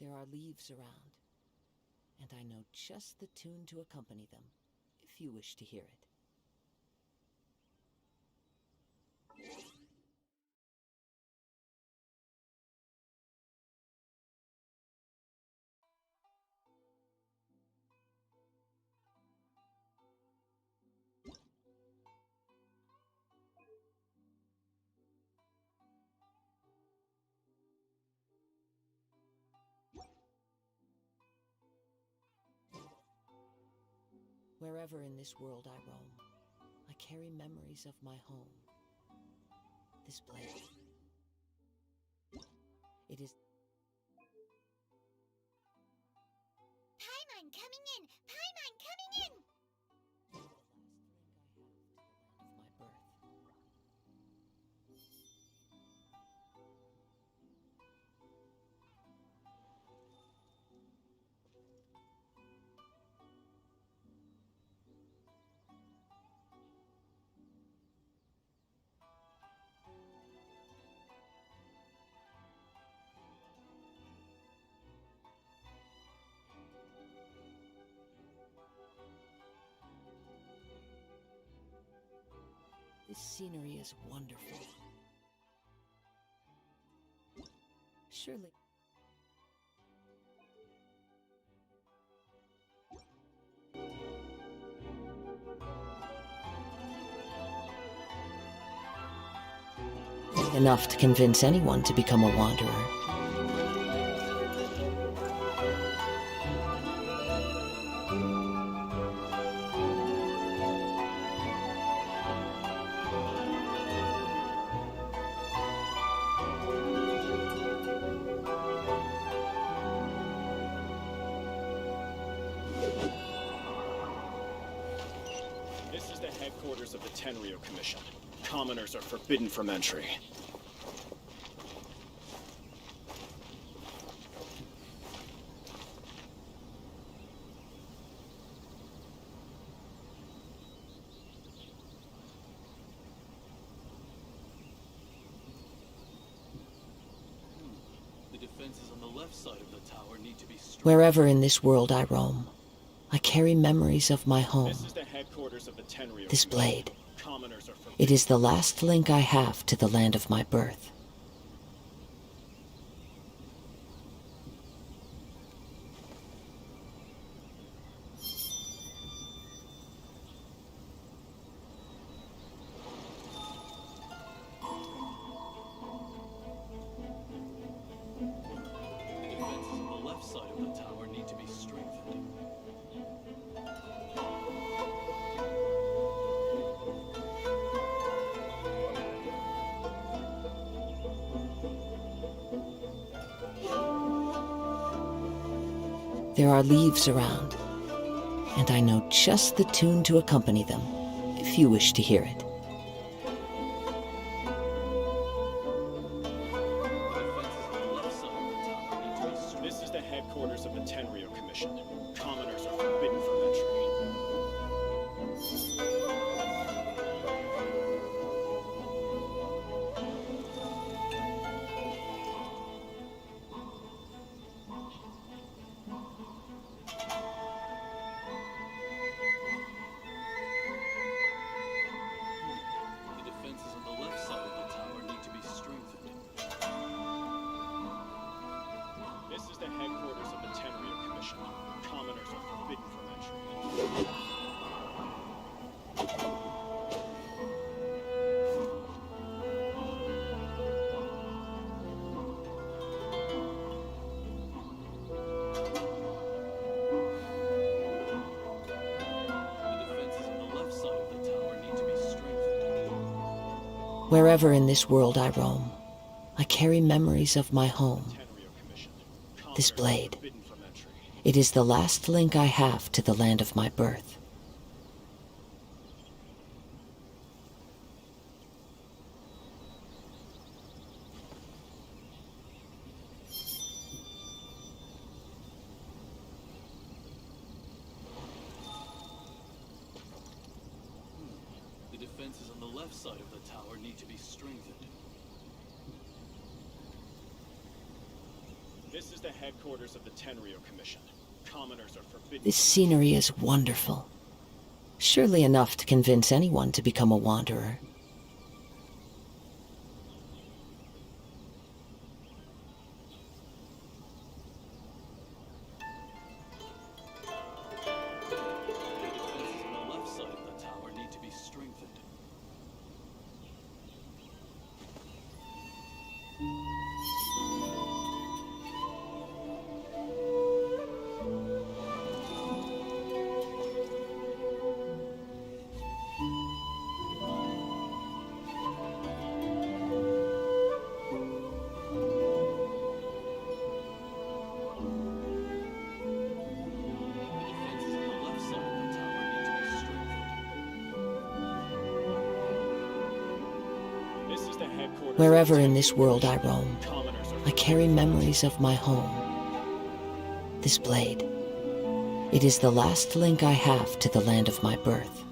There are leaves around, and I know just the tune to accompany them, if you wish to hear it. Wherever in this world I roam, I carry memories of my home. This blade. It is Paimon coming in! Paimon coming in! the last link I have to the land of my birth. This scenery is wonderful. Surely. Enough to convince anyone to become a wanderer. This is the headquarters of the Tenryo Commission. Commoners are forbidden from entry. The defenses on the left side of the tower need to be strong. Wherever in this world I roam, I carry memories of my home. This is the headquarters of the Tenryo This Commission. blade. Commoners are forbidden. It is the last link I have to the land of my birth. The defenses on the left side of the tower need to be strengthened. There are leaves around, and I know just the tune to accompany them, if you wish to hear it. This is the headquarters of the Tenryo Commission. Commoners are forbidden from entry. The defenses on the left side of the tower need to be strengthened. This is the headquarters of the Tenryo Commission. Wherever in this world I roam, I carry memories of my home. This blade, it is the last link I have to the land of my birth. The defenses on the left side of the tower need to be strengthened. This is the headquarters of the Tenryo Commission. Commoners are forbidden. This scenery is wonderful. Surely enough to convince anyone to become a wanderer. The defenses on the left side of the tower need to be strengthened. Wherever in this world I roam, I carry memories of my home. This blade, it is the last link I have to the land of my birth.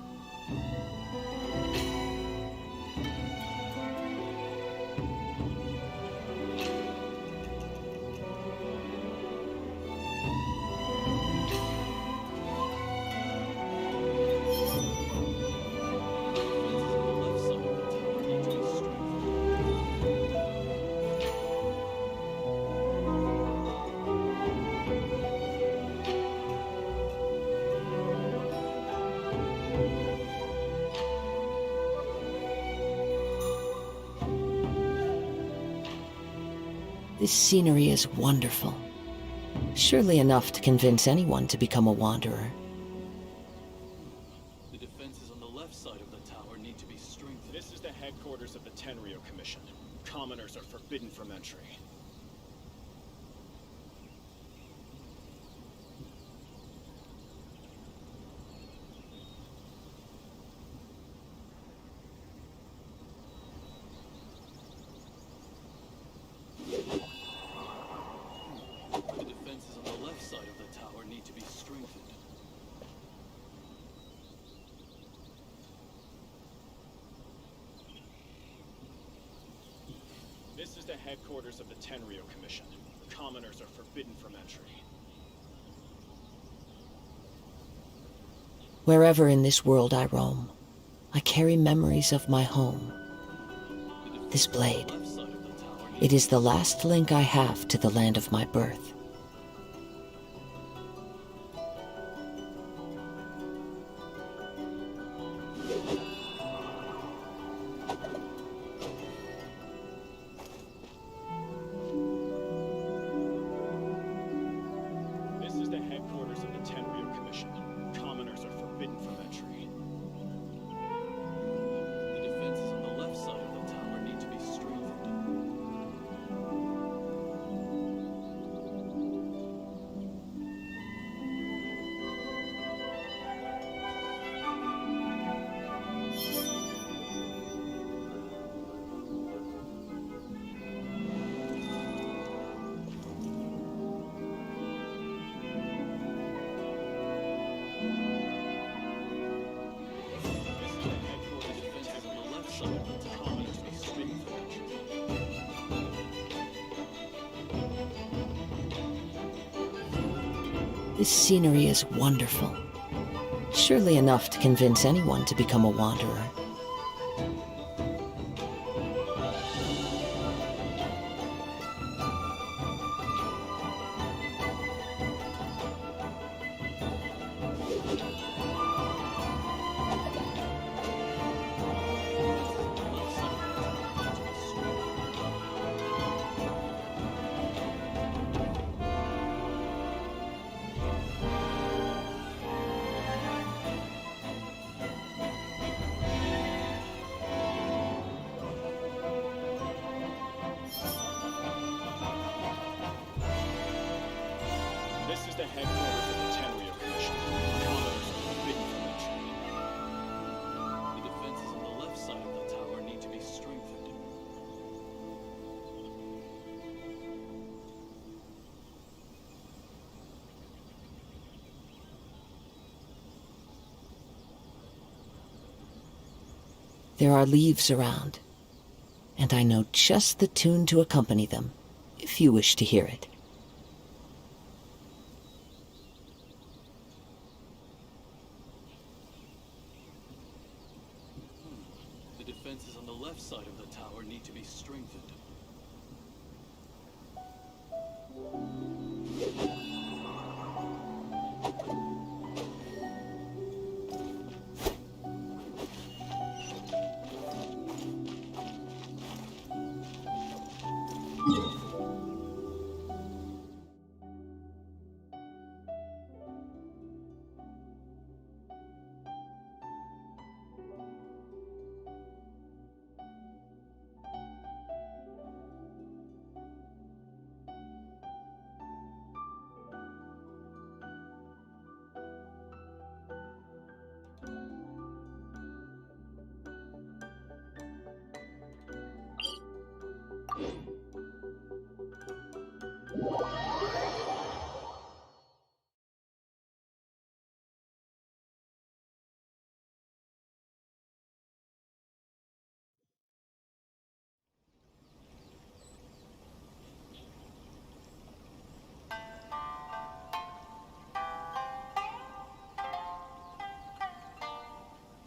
This scenery is wonderful. Surely enough to convince anyone to become a wanderer. The defenses on the left side of the tower need to be strengthened. This is the headquarters of the Tenryo Commission. Commoners are forbidden from entry. The defenses on the left side of the tower need to be strengthened. This is the headquarters of the Tenryo Commission. Commoners are forbidden from entry. Wherever in this world I roam, I carry memories of my home. This blade, Left side of the tower it is the last link I have to the land of my birth. This is the headquarters of the Tenryo Commission. Commoners are forbidden from entry. The defenses on the left side of the tower need to be strengthened. This scenery is wonderful. Surely enough to convince anyone to become a wanderer. headquarters of the Tenryo Commission. Commoners are forbidden from entry. The defenses on the left side of the tower need to be strengthened. There are leaves around, and I know just the tune to accompany them, if you wish to hear it. The defenses on the left side of the tower need to be strengthened.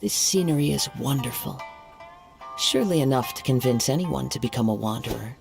This scenery is wonderful. Surely enough to convince anyone to become a wanderer.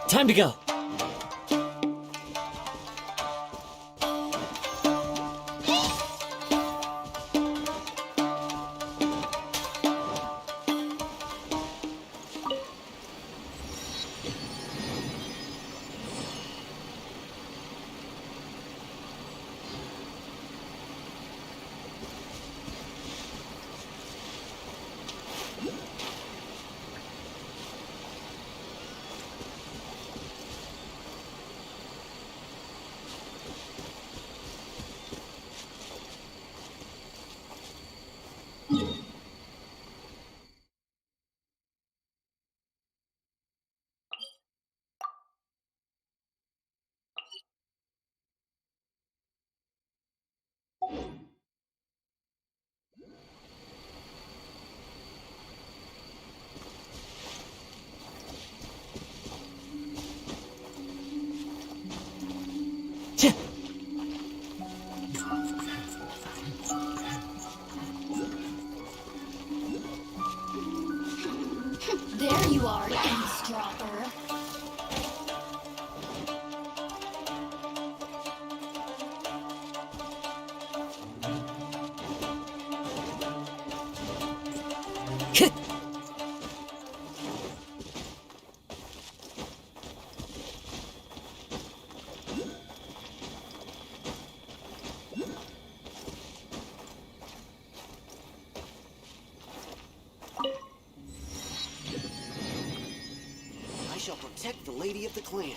Time to go. You are eavesdropper. I shall protect the lady of the clan.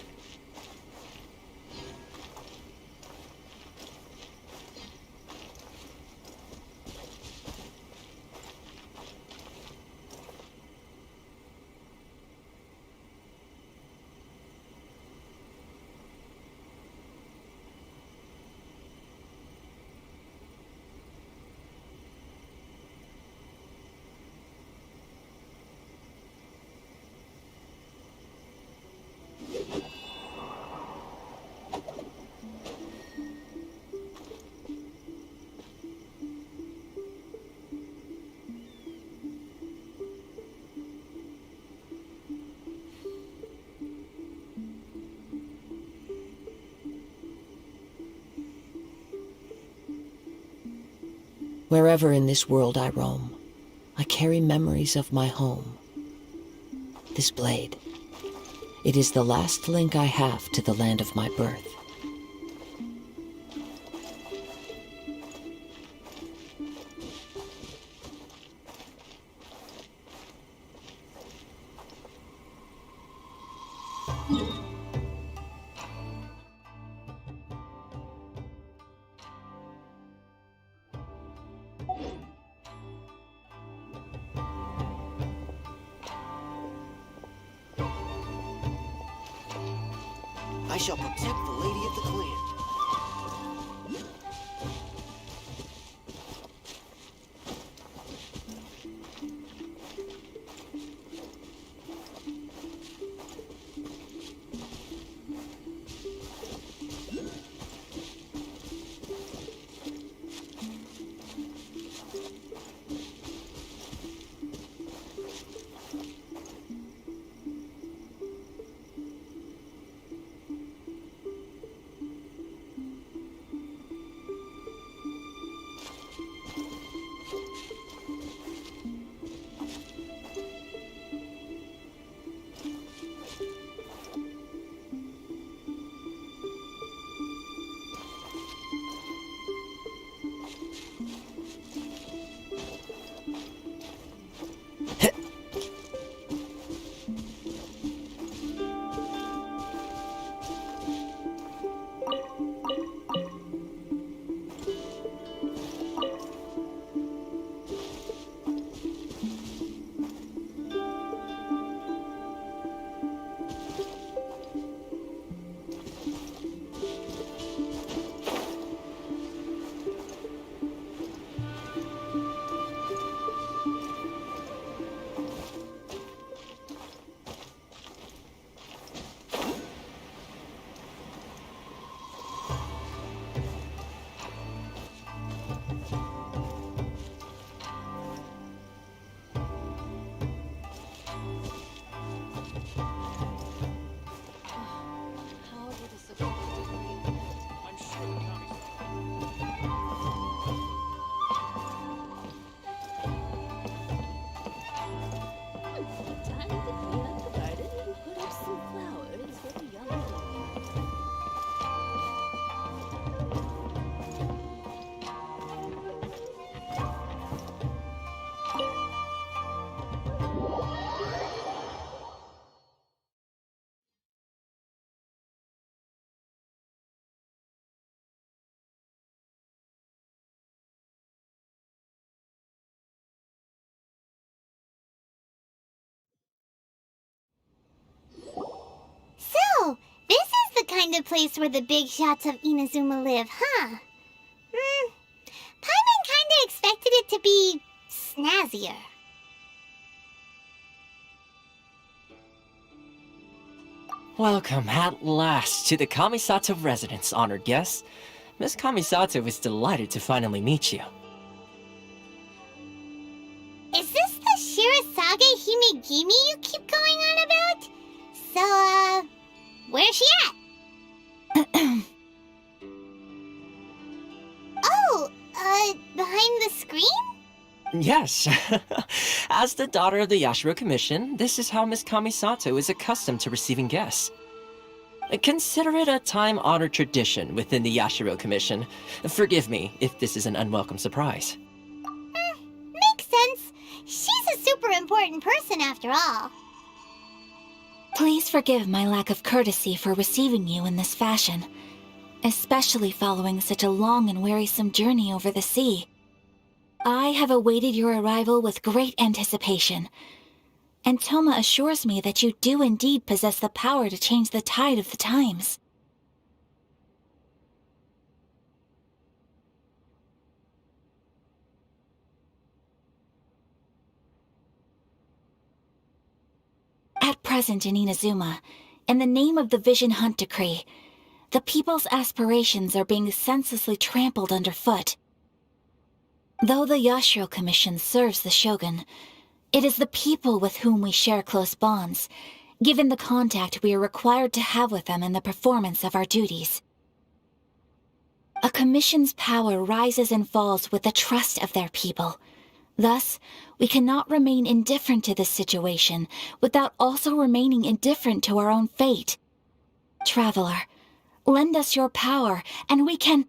Wherever in this world I roam, I carry memories of my home. This blade, it is the last link I have to the land of my birth. I shall protect the lady of the clan. So, this is the kind of place where the big shots of Inazuma live, huh? Paimon kinda expected it to be snazzier. Welcome at last to the Kamisato residence, honored guests. Miss Kamisato is delighted to finally meet you. Is this the Shirasage Himegimi you keep going So, where's she at? Oh, behind the screen? Yes. As the daughter of the Yashiro Commission, this is how Miss Kamisato is accustomed to receiving guests. Consider it a time-honored tradition within the Yashiro Commission. Forgive me if this is an unwelcome surprise. Makes sense. She's a super important person after all. Please forgive my lack of courtesy for receiving you in this fashion, especially following such a long and wearisome journey over the sea. I have awaited your arrival with great anticipation, and Toma assures me that you do indeed possess the power to change the tide of the times. At present in Inazuma, in the name of the Vision Hunt Decree, the people's aspirations are being senselessly trampled underfoot. Though the Yashiro Commission serves the Shogun, it is the people with whom we share close bonds, given the contact we are required to have with them in the performance of our duties. A commission's power rises and falls with the trust of their people. Thus, we cannot remain indifferent to this situation without also remaining indifferent to our own fate. Traveler, lend us your power, and we can...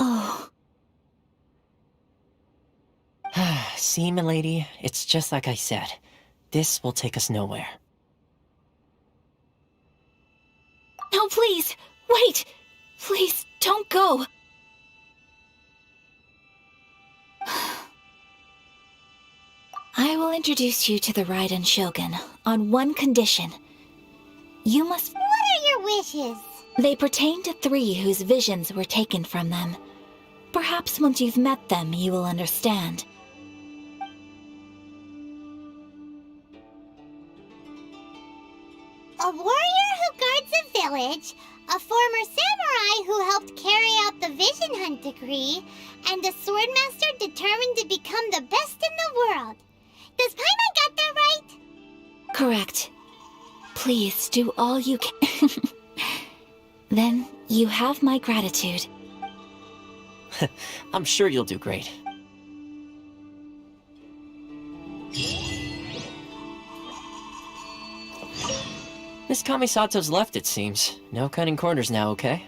Oh. See, milady, it's just like I said. This will take us nowhere. No, please! Wait! Please, don't go! I will introduce you to the Raiden Shogun on one condition. You must... What are your wishes? They pertain to three whose visions were taken from them. Perhaps once you've met them, you will understand. A warrior who guards a village, a former samurai who helped carry out the Vision Hunt Decree, and a swordmaster determined to become the best in the world. Does Paimon get that right? Correct. Please do all you can. Then you have my gratitude. I'm sure you'll do great. Miss Kamisato's left, it seems. No cutting corners now, okay?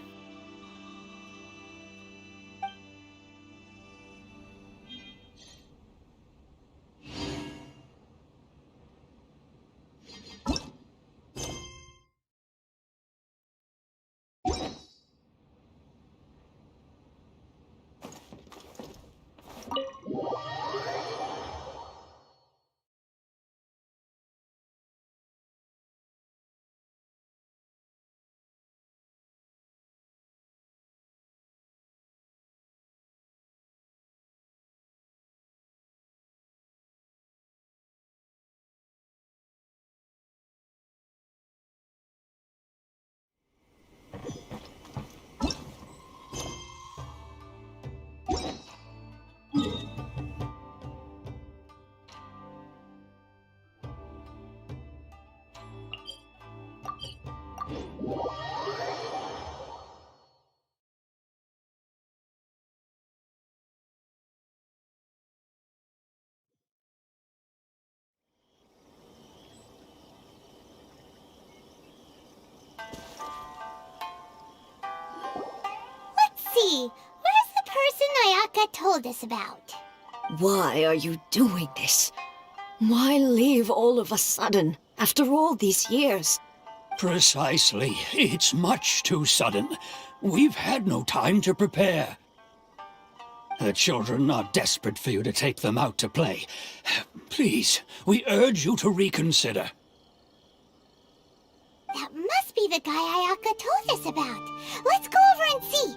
Let's see. Where's the person Ayaka told us about? Why are you doing this? Why leave all of a sudden, after all these years? Precisely. It's much too sudden. We've had no time to prepare. The children are desperate for you to take them out to play. Please, we urge you to reconsider. That must be the guy Ayaka told us about. Let's go over and see.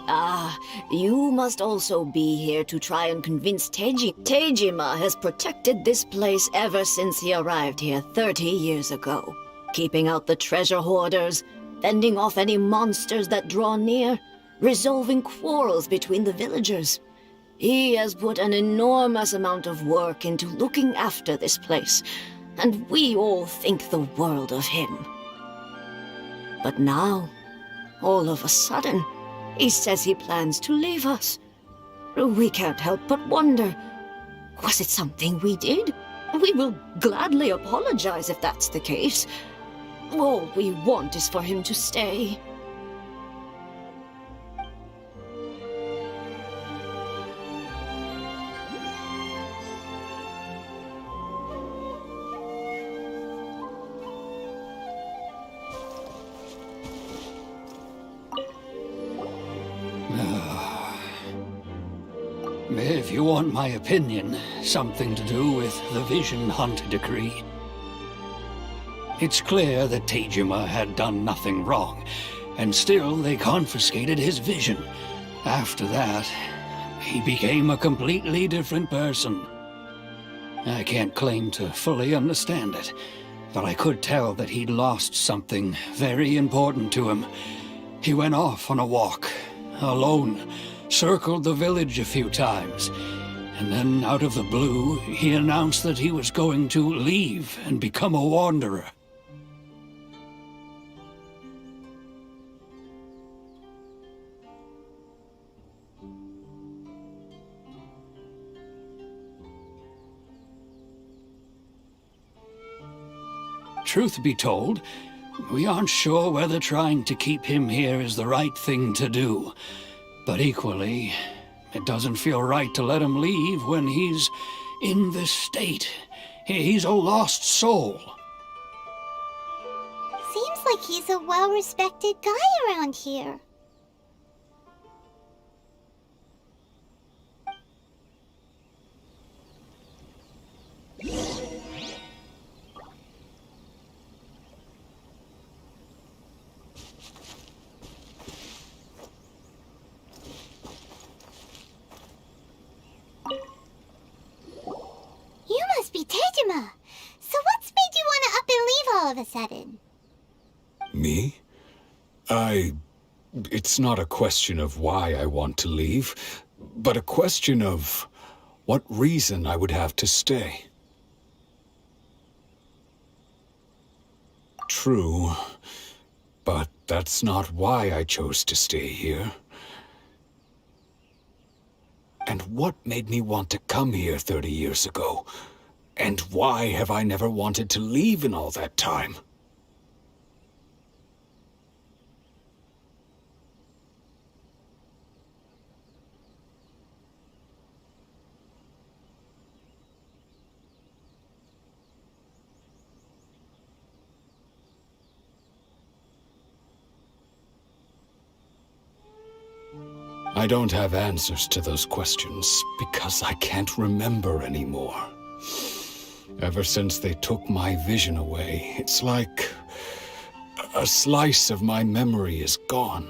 Ah, you must also be here to try and convince Teiji. Teijima has protected this place ever since he arrived here 30 years ago, keeping out the treasure hoarders, fending off any monsters that draw near, resolving quarrels between the villagers. He has put an enormous amount of work into looking after this place, and we all think the world of him. But now, all of a sudden, he says he plans to leave us. We can't help but wonder, was it something we did? We will gladly apologize if that's the case. All we want is for him to stay. If you want my opinion, something to do with the Vision Hunt decree. It's clear that Teijima had done nothing wrong, and still they confiscated his vision. After that, he became a completely different person. I can't claim to fully understand it, but I could tell that he'd lost something very important to him. He went off on a walk, alone, circled the village a few times, and then out of the blue, he announced that he was going to leave and become a wanderer. Truth be told, we aren't sure whether trying to keep him here is the right thing to do. But equally, it doesn't feel right to let him leave when he's in this state. He's a lost soul. Seems like he's a well-respected guy around here. You must be Tejima. So what's made you want to up and leave all of a sudden? Me? It's not a question of why I want to leave, but a question of what reason I would have to stay. True, but that's not why I chose to stay here. And what made me want to come here 30 years ago? And why have I never wanted to leave in all that time? I don't have answers to those questions because I can't remember anymore. Ever since they took my vision away, it's like a slice of my memory is gone.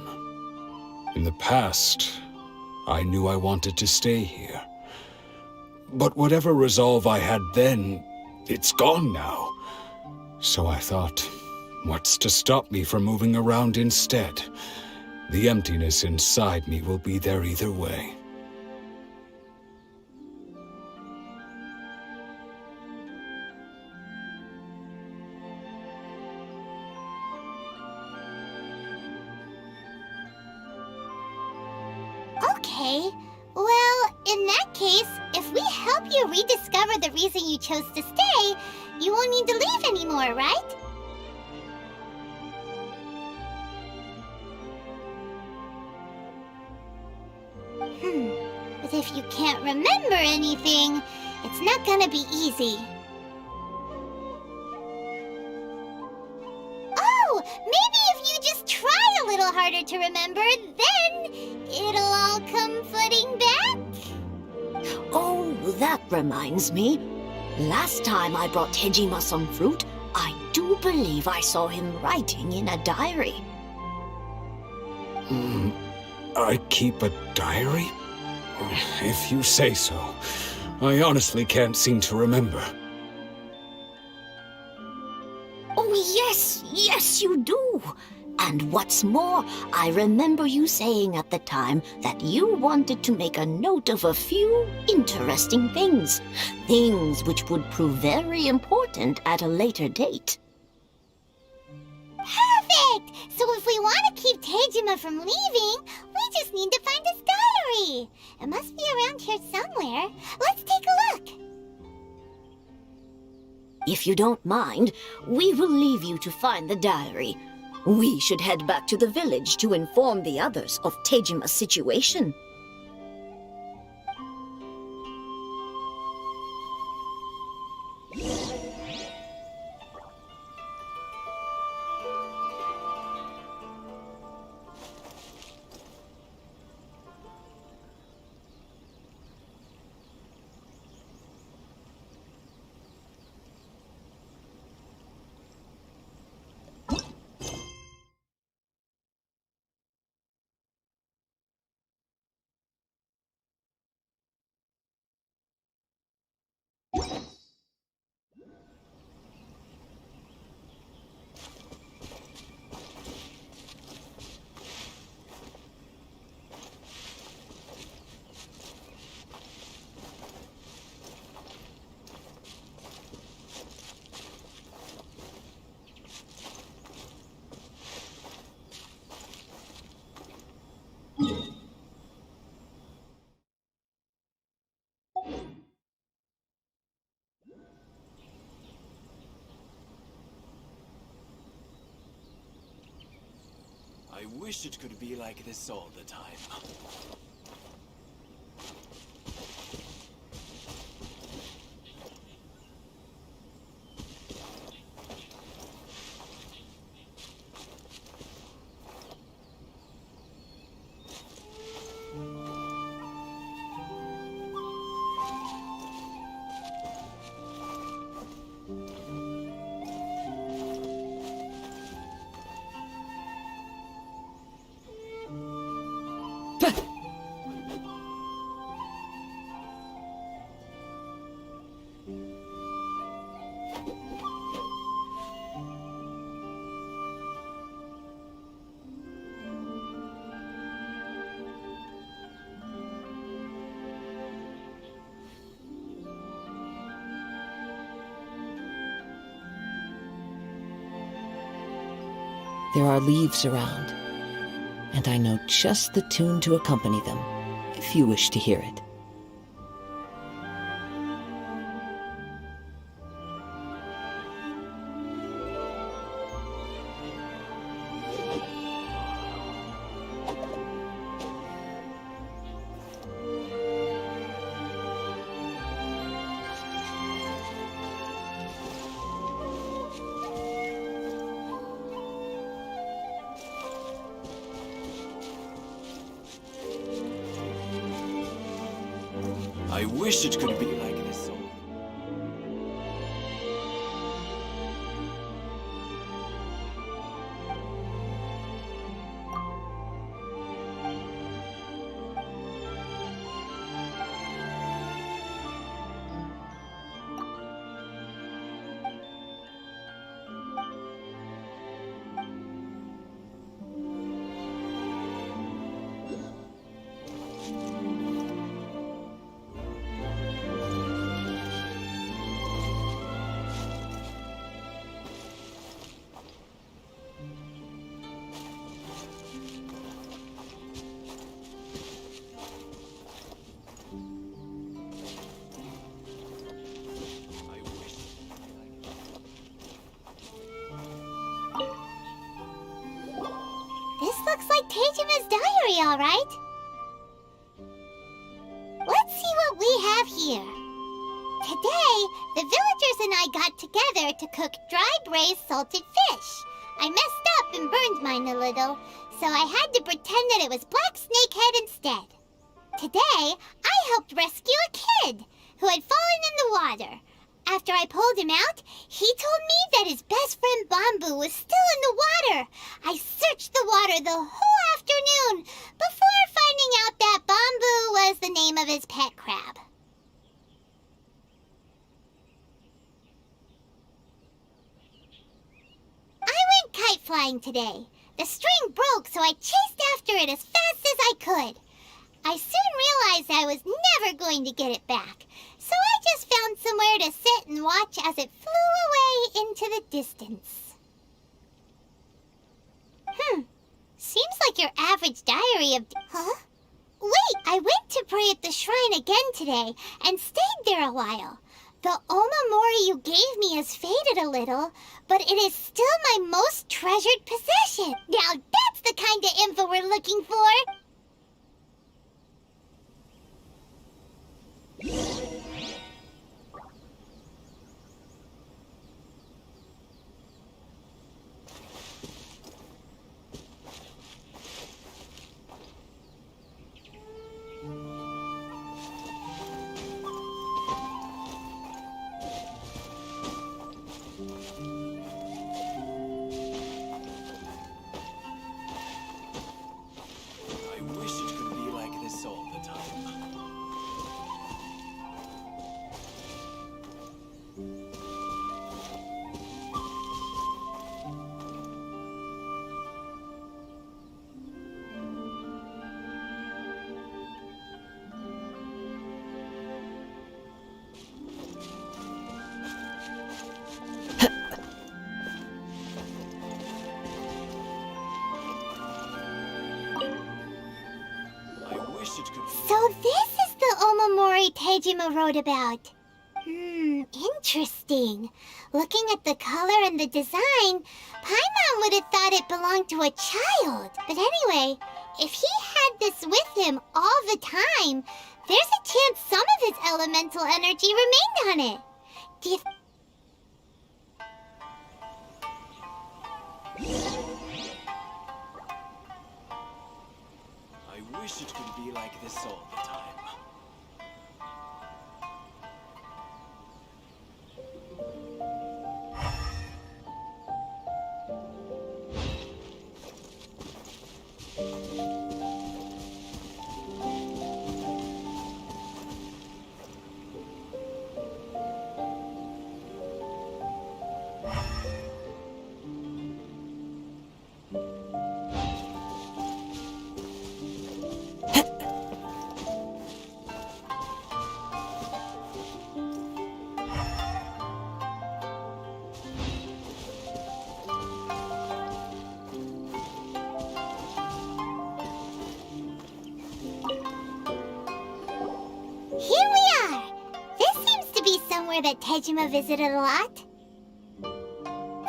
In the past, I knew I wanted to stay here. But whatever resolve I had then, it's gone now. So I thought, what's to stop me from moving around instead? The emptiness inside me will be there either way. Okay. Well, in that case, if we help you rediscover the reason you chose to stay, you won't need to leave anymore, right? But if you can't remember anything, it's not gonna be easy. Oh, maybe if you just try a little harder to remember, then it'll all come flooding back. Oh, that reminds me. Last time I brought Tejima some fruit, I do believe I saw him writing in a diary. I keep a diary? If you say so. I honestly can't seem to remember. Oh, yes, you do. And what's more, I remember you saying at the time that you wanted to make a note of a few interesting things. Things which would prove very important at a later date. Perfect! So if we want to keep Tejima from leaving, we just need to find his diary. It must be around here somewhere. Let's take a look. If you don't mind, we will leave you to find the diary. We should head back to the village to inform the others of Tejima's situation. I wish it could be like this all the time. There are leaves around, and I know just the tune to accompany them, if you wish to hear it. I wish it could be like this all. This looks like Tejima's diary, all right. Let's see what we have here. Today, the villagers and I got together to cook dry braised salted fish. I messed up and burned mine a little, so I had to pretend that it was black snakehead instead. Today, I helped rescue a kid who had fallen in the water. After I pulled him out, he told me that his best friend Bamboo was still in the water. I searched the water the whole afternoon before of his pet crab. I went kite flying today. The string broke, so I chased after it as fast as I could. I soon realized I was never going to get it back, so I just found somewhere to sit and watch as it flew away into the distance. Seems like your average diary of... Huh? Wait, I went to pray at the shrine again today and stayed there a while. The Omamori you gave me has faded a little, but it is still my most treasured possession. Now that's the kind of info we're looking for. I wish it could be like this all the time. I wish it could be. So this is the Omamori Tejima wrote about. Interesting. Looking at the color and the design, Paimon would have thought it belonged to a child. But anyway, if he had this with him all the time, there's a chance some of his elemental energy remained on it. Do you... I wish it could be like this all the time. Here we are! This seems to be somewhere that Tejima visited a lot.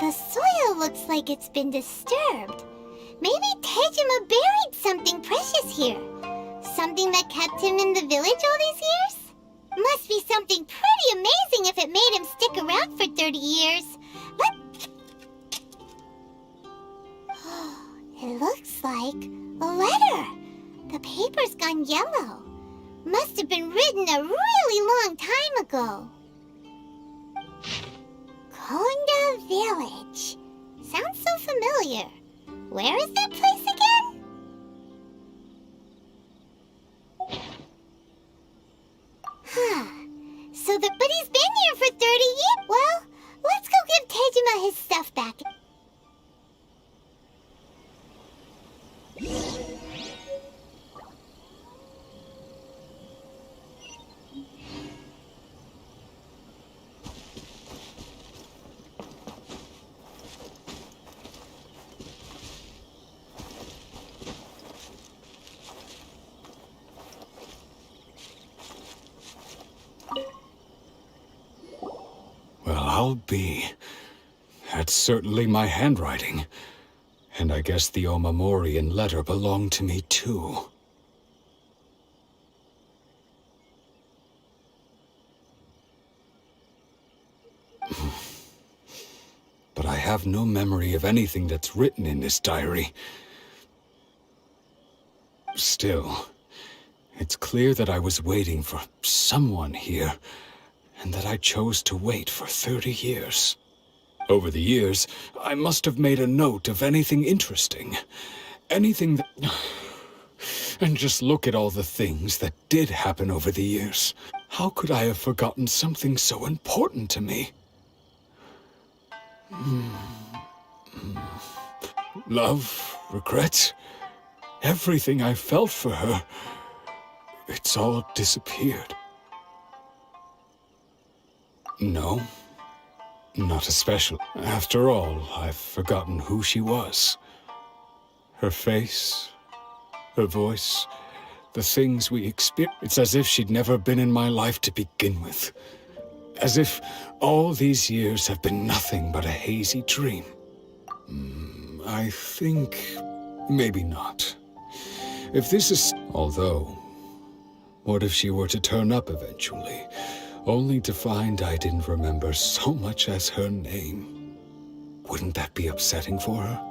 The soil looks like it's been disturbed. Maybe Tejima buried something precious here. Something that kept him in the village all these years? Must be something pretty amazing if it made him stick around for 30 years. It looks like a letter. The paper's gone yellow. Must have been written a really long time ago. Konda Village. Sounds so familiar. Where is that place again? But he's been here for 30 years. Well, let's go give Tejima his stuff back. Well, I'll be. That's certainly my handwriting. And I guess the Omamorian letter belonged to me too. But I have no memory of anything that's written in this diary. Still, it's clear that I was waiting for someone here, and that I chose to wait for 30 years. Over the years, I must have made a note of anything interesting. Anything that... And just look at all the things that did happen over the years. How could I have forgotten something so important to me? Love, regret, everything I felt for her, it's all disappeared. No, not especially. After all, I've forgotten who she was. Her face, her voice, the things we experienced. It's as if she'd never been in my life to begin with. As if all these years have been nothing but a hazy dream. I think maybe not. If this is... Although, what if she were to turn up eventually, only to find I didn't remember so much as her name? Wouldn't that be upsetting for her?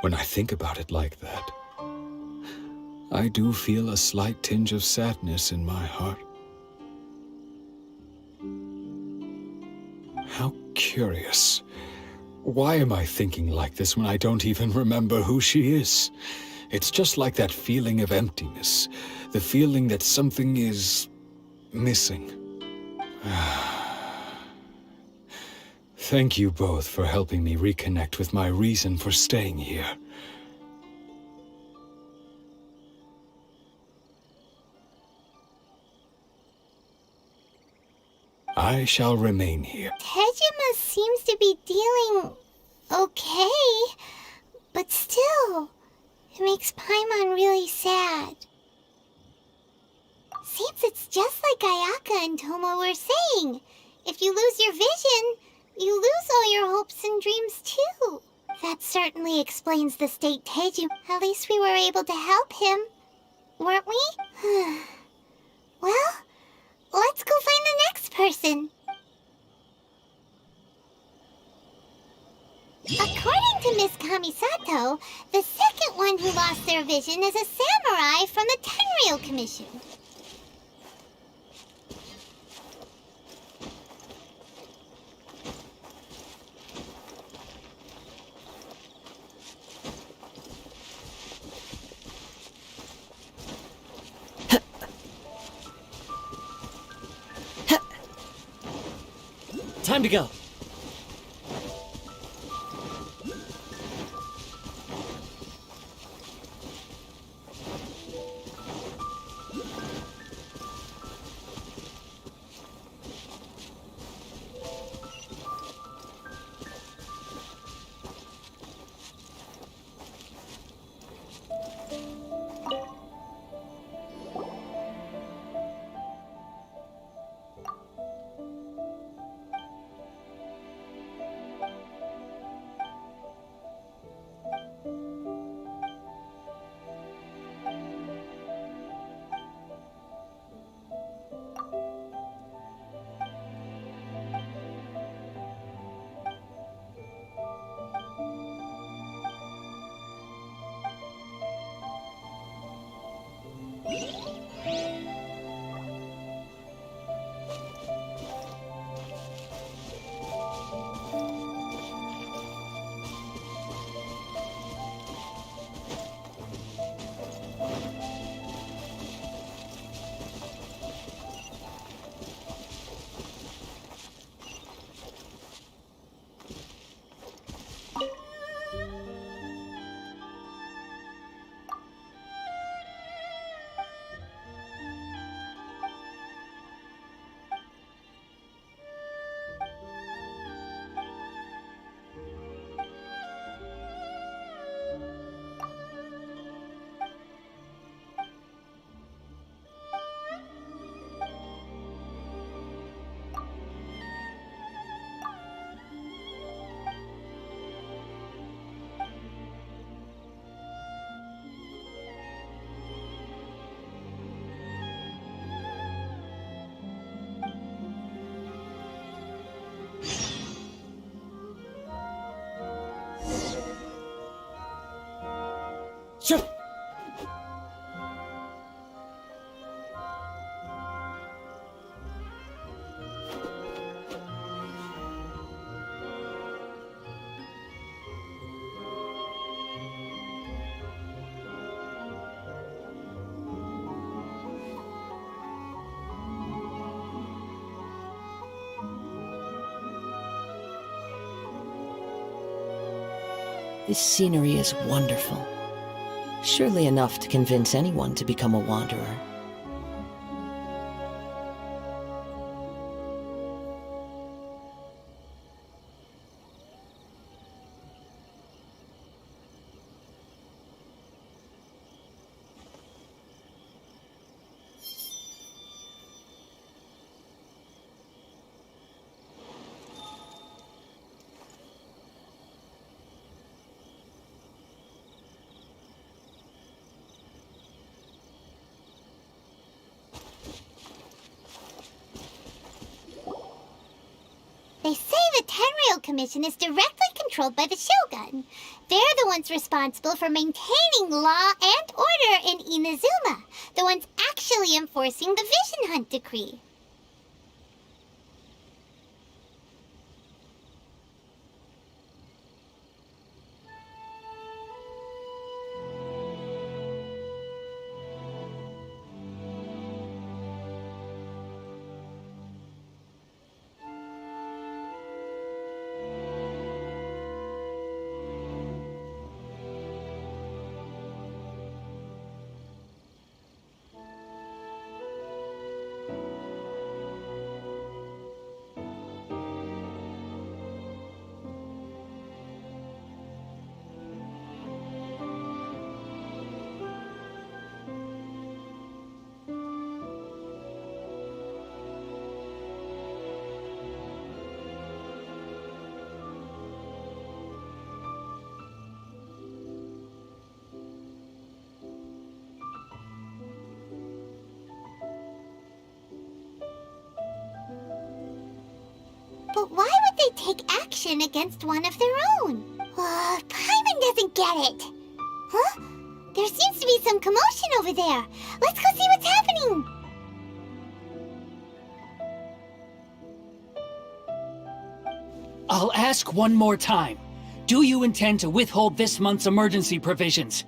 When I think about it like that, I do feel a slight tinge of sadness in my heart. How curious. Why am I thinking like this when I don't even remember who she is? It's just like that feeling of emptiness, the feeling that something is missing. Thank you both for helping me reconnect with my reason for staying here. I shall remain here. Tejima seems to be dealing okay, but still, it makes Paimon really sad. Seems it's just like Ayaka and Tomo were saying. If you lose your vision, you lose all your hopes and dreams too. That certainly explains the state Teju. At least we were able to help him, weren't we? Well, let's go find the next person. According to Miss Kamisato, the second one who lost their vision is a samurai from the Tenryou Commission. Time to go. This scenery is wonderful. Surely enough to convince anyone to become a wanderer. They say the Tenryou Commission is directly controlled by the Shogun. They're the ones responsible for maintaining law and order in Inazuma, the ones actually enforcing the Vision Hunt Decree. But why would they take action against one of their own? Paimon doesn't get it. Huh? There seems to be some commotion over there. Let's go see what's happening. I'll ask one more time. Do you intend to withhold this month's emergency provisions?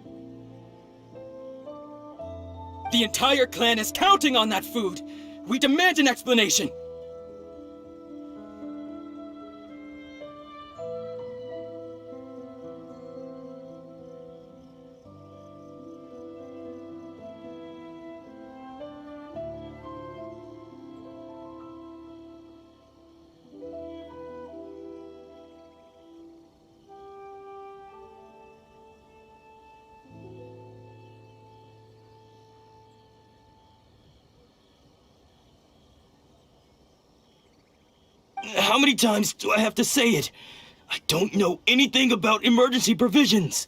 The entire clan is counting on that food! We demand an explanation! How many times do I have to say it? I don't know anything about emergency provisions.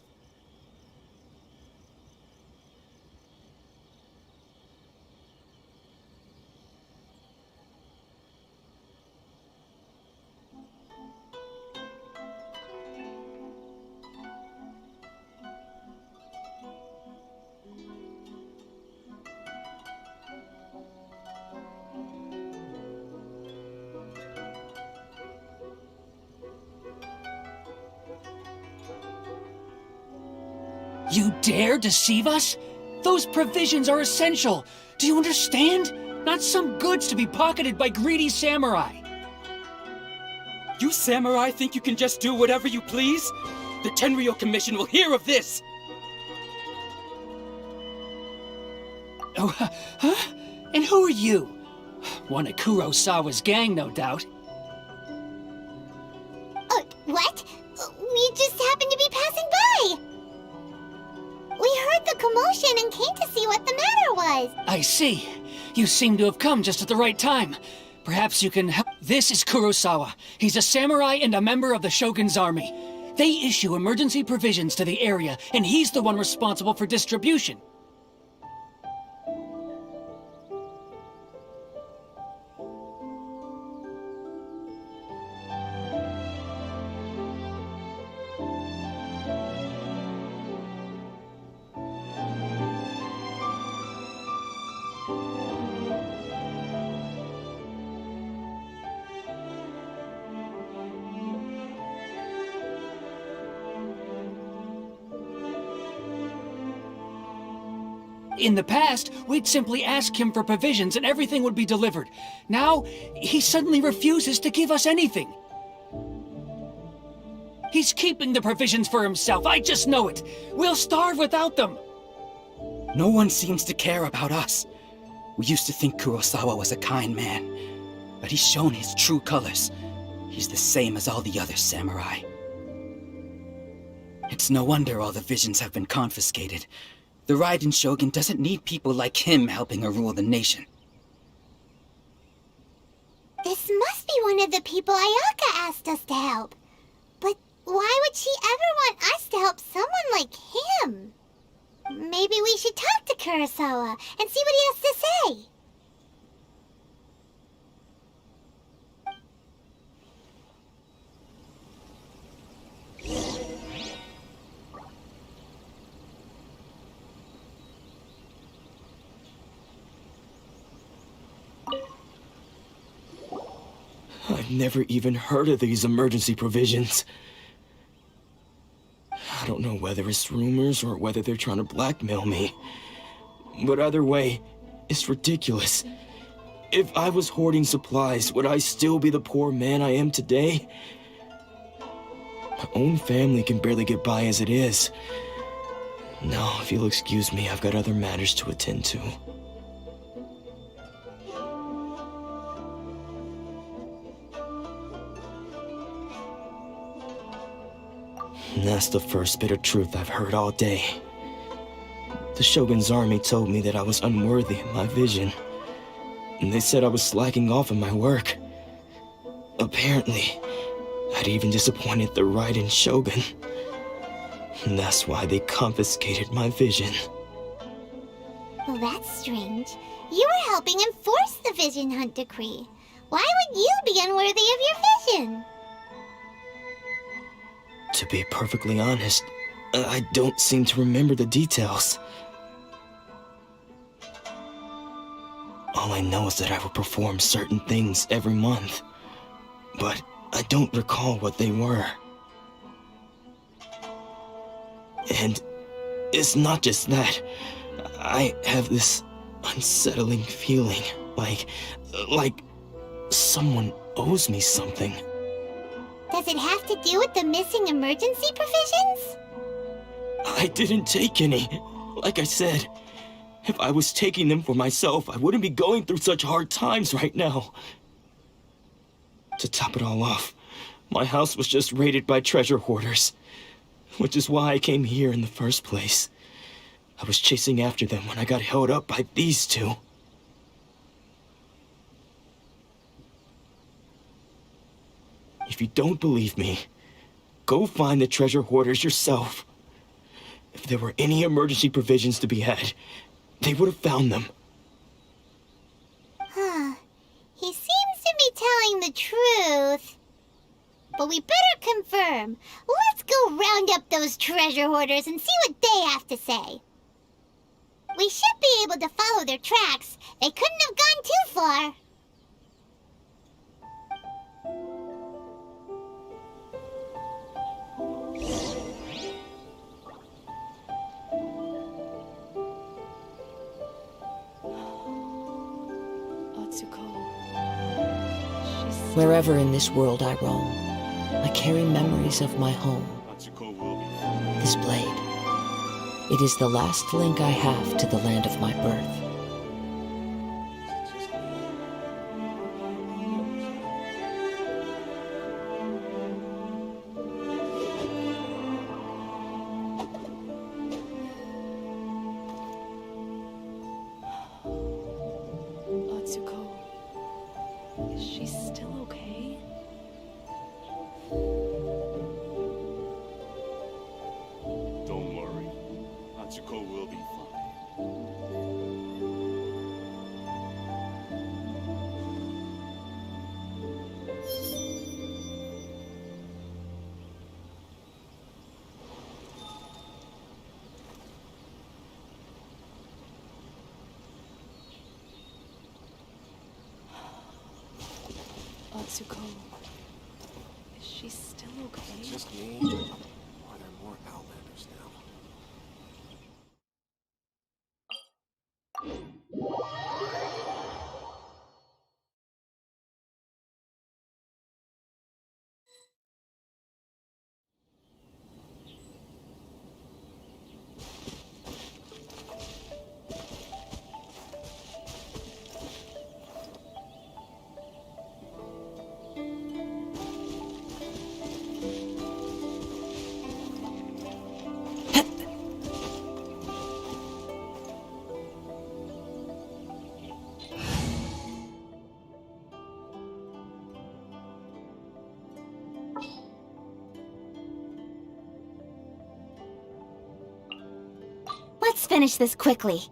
You dare deceive us? Those provisions are essential. Do you understand? Not some goods to be pocketed by greedy samurai. You samurai think you can just do whatever you please? The Tenryou Commission will hear of this! Oh, huh? And who are you? One of Kurosawa's gang, no doubt. What? We just happened to be passing by. We heard the commotion and came to see what the matter was. I see. You seem to have come just at the right time. Perhaps you can help. This is Kurosawa. He's a samurai and a member of the Shogun's army. They issue emergency provisions to the area, and he's the one responsible for distribution. In the past, we'd simply ask him for provisions and everything would be delivered. Now, he suddenly refuses to give us anything. He's keeping the provisions for himself, I just know it. We'll starve without them. No one seems to care about us. We used to think Kurosawa was a kind man, but he's shown his true colors. He's the same as all the other samurai. It's no wonder all the visions have been confiscated. The Raiden Shogun doesn't need people like him helping her rule the nation. This must be one of the people Ayaka asked us to help. But why would she ever want us to help someone like him? Maybe we should talk to Kurosawa and see what he has to say. I've never even heard of these emergency provisions. I don't know whether it's rumors or whether they're trying to blackmail me. But either way, it's ridiculous. If I was hoarding supplies, would I still be the poor man I am today? My own family can barely get by as it is. Now, if you'll excuse me, I've got other matters to attend to. And that's the first bit of truth I've heard all day. The Shogun's army told me that I was unworthy of my vision. And they said I was slacking off in my work. Apparently, I'd even disappointed the Raiden Shogun. And that's why they confiscated my vision. Well, that's strange. You were helping enforce the Vision Hunt decree. Why would you be unworthy of your vision? To be perfectly honest, I don't seem to remember the details. All I know is that I would perform certain things every month, but I don't recall what they were. And it's not just that. I have this unsettling feeling, like someone owes me something. Does it have to do with the missing emergency provisions? I didn't take any. Like I said, if I was taking them for myself, I wouldn't be going through such hard times right now. To top it all off, my house was just raided by treasure hoarders, which is why I came here in the first place. I was chasing after them when I got held up by these two. If you don't believe me, go find the treasure hoarders yourself. If there were any emergency provisions to be had, they would have found them. Huh. He seems to be telling the truth. But we better confirm. Let's go round up those treasure hoarders and see what they have to say. We should be able to follow their tracks. They couldn't have gone too far. Wherever in this world I roam, I carry memories of my home. This blade. It is the last link I have to the land of my birth. Is she still okay? Don't worry. Atsuko will be fine. Atsuko. Is she still okay? Is it just me? Or are there more Outlanders now? Let's finish this quickly.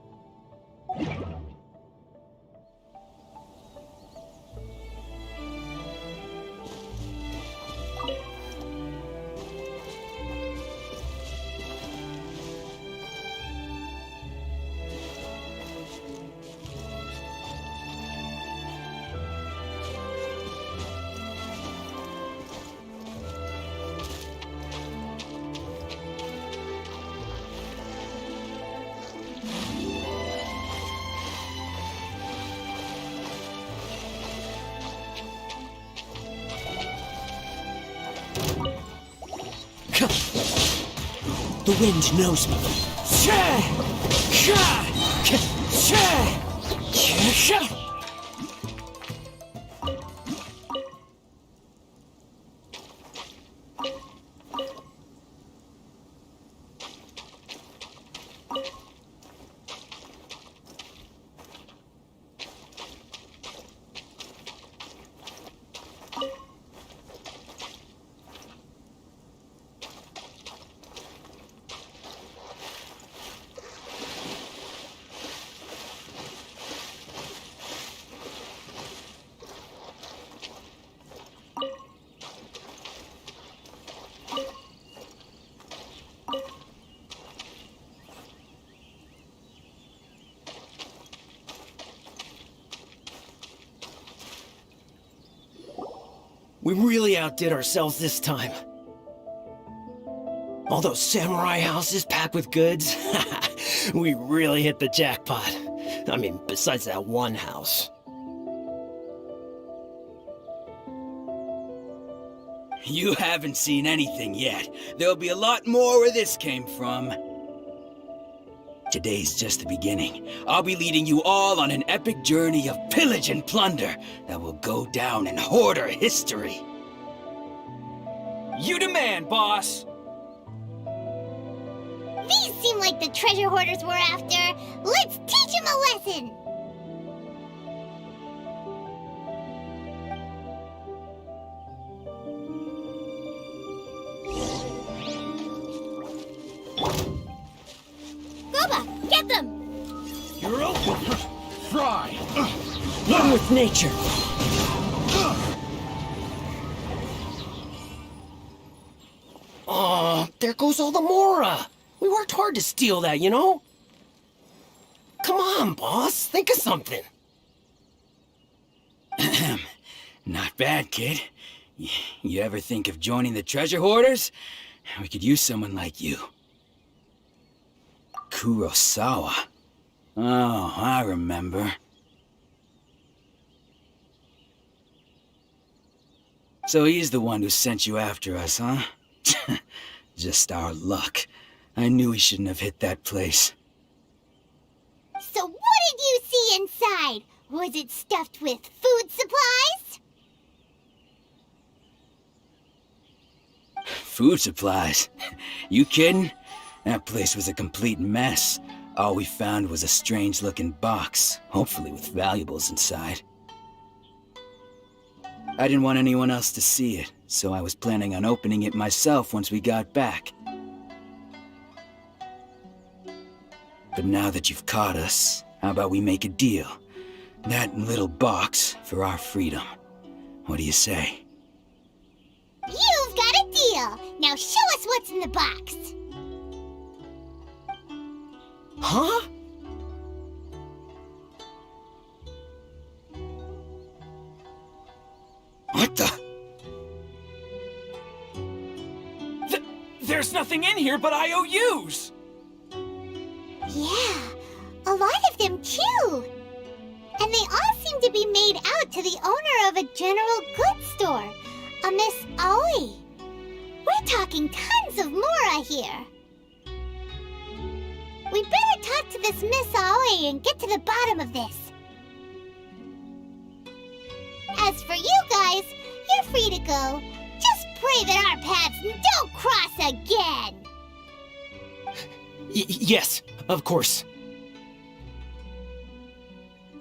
The wind knows me. We really outdid ourselves this time. All those samurai houses packed with goods, we really hit the jackpot. I mean, besides that one house. You haven't seen anything yet. There'll be a lot more where this came from. Today's just the beginning. I'll be leading you all on an epic journey of pillage and plunder that will go down in Hoarder history. You demand, boss! These seem like the treasure hoarders we're after. Let's teach them a lesson! Boba, get them! You're open! Fry! One with nature! Oh, there goes all the Mora! We worked hard to steal that, you know? Come on, boss, think of something. Not bad, kid. You ever think of joining the treasure hoarders? We could use someone like you. Kurosawa. Oh, I remember. So he's the one who sent you after us, huh? Just our luck. I knew he shouldn't have hit that place. So what did you see inside? Was it stuffed with food supplies? Food supplies? You kidding? That place was a complete mess. All we found was a strange-looking box, hopefully with valuables inside. I didn't want anyone else to see it, so I was planning on opening it myself once we got back. But now that you've caught us, how about we make a deal? That little box for our freedom. What do you say? You've got a deal! Now show us what's in the box! Huh? What the? There's nothing in here but IOUs! Yeah, a lot of them too. And they all seem to be made out to the owner of a general goods store, a Miss Aoi. We're talking tons of Mora here. We better talk to this Miss Aoi and get to the bottom of this. As for you guys, you're free to go. Just pray that our paths don't cross again. Yes, of course.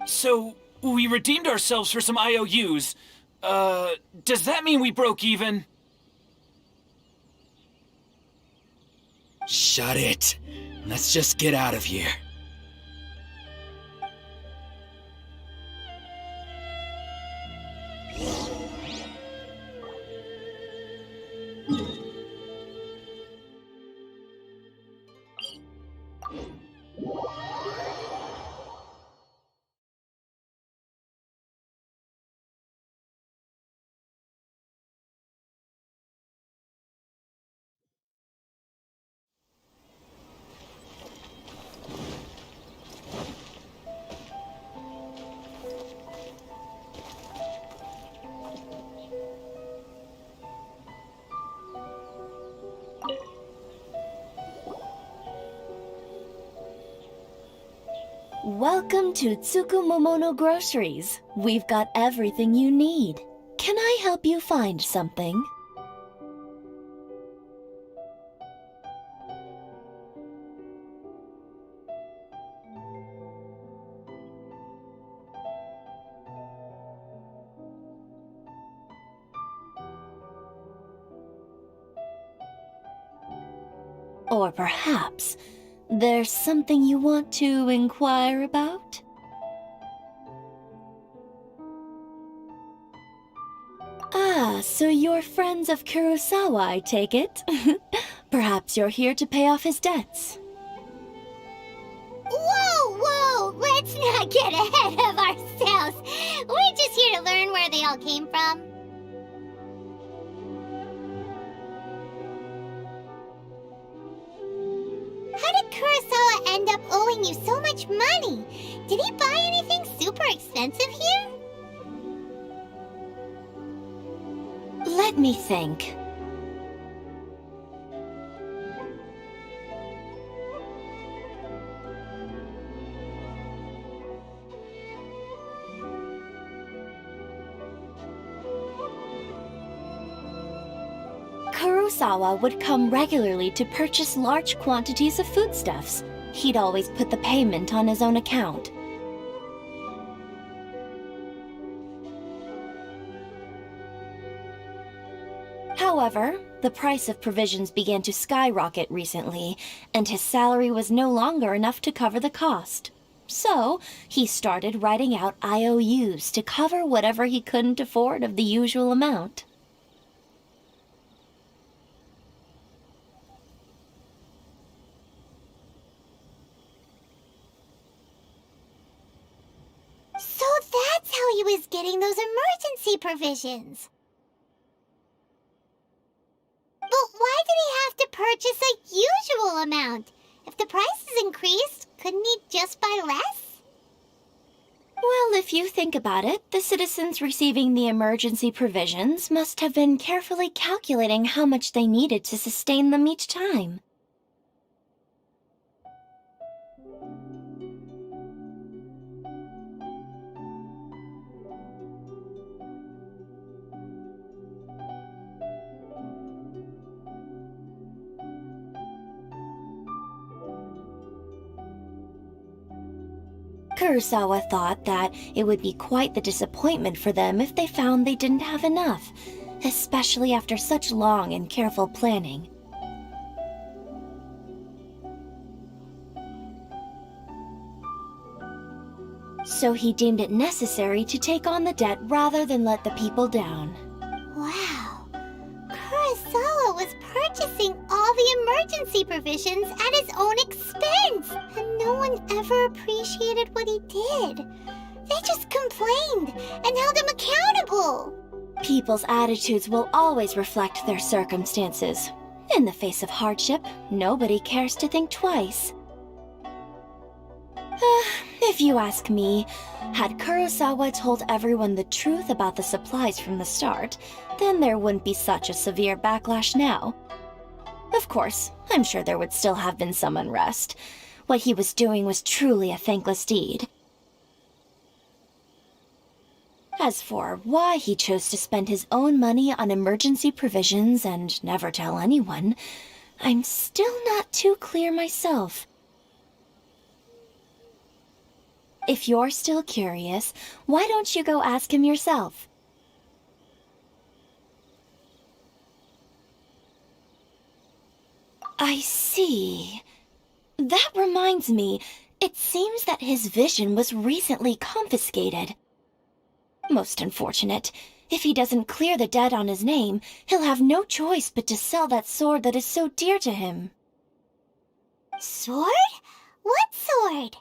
So, we redeemed ourselves for some IOUs. Does that mean we broke even? Shut it. Let's just get out of here. Welcome to Tsukumomono Groceries. We've got everything you need. Can I help you find something? Or perhaps there's something you want to inquire about? Ah, so you're friends of Kurosawa, I take it? Perhaps you're here to pay off his debts. Whoa, whoa! Let's not get ahead of ourselves. We're just here to learn where they all came from. How did Kurosawa end up owing you so much money? Did he buy anything super expensive here? Let me think. Kurosawa would come regularly to purchase large quantities of foodstuffs. He'd always put the payment on his own account. However, the price of provisions began to skyrocket recently, and his salary was no longer enough to cover the cost. So, he started writing out IOUs to cover whatever he couldn't afford of the usual amount. So that's how he was getting those emergency provisions. But why did he have to purchase a usual amount? If the prices increased, couldn't he just buy less? Well, if you think about it, the citizens receiving the emergency provisions must have been carefully calculating how much they needed to sustain them each time. Kurosawa thought that it would be quite the disappointment for them if they found they didn't have enough, especially after such long and careful planning. So he deemed it necessary to take on the debt rather than let the people down. Wow. Kurosawa was purchasing all the emergency provisions at his own expense, and no one ever appreciated what he did. They just complained and held him accountable. People's attitudes will always reflect their circumstances. In the face of hardship, nobody cares to think twice. If you ask me, had Kurosawa told everyone the truth about the supplies from the start, then there wouldn't be such a severe backlash now. Of course, I'm sure there would still have been some unrest. What he was doing was truly a thankless deed. As for why he chose to spend his own money on emergency provisions and never tell anyone, I'm still not too clear myself. If you're still curious, why don't you go ask him yourself? I see. That reminds me, it seems that his vision was recently confiscated. Most unfortunate. If he doesn't clear the debt on his name, he'll have no choice but to sell that sword that is so dear to him. Sword? What sword?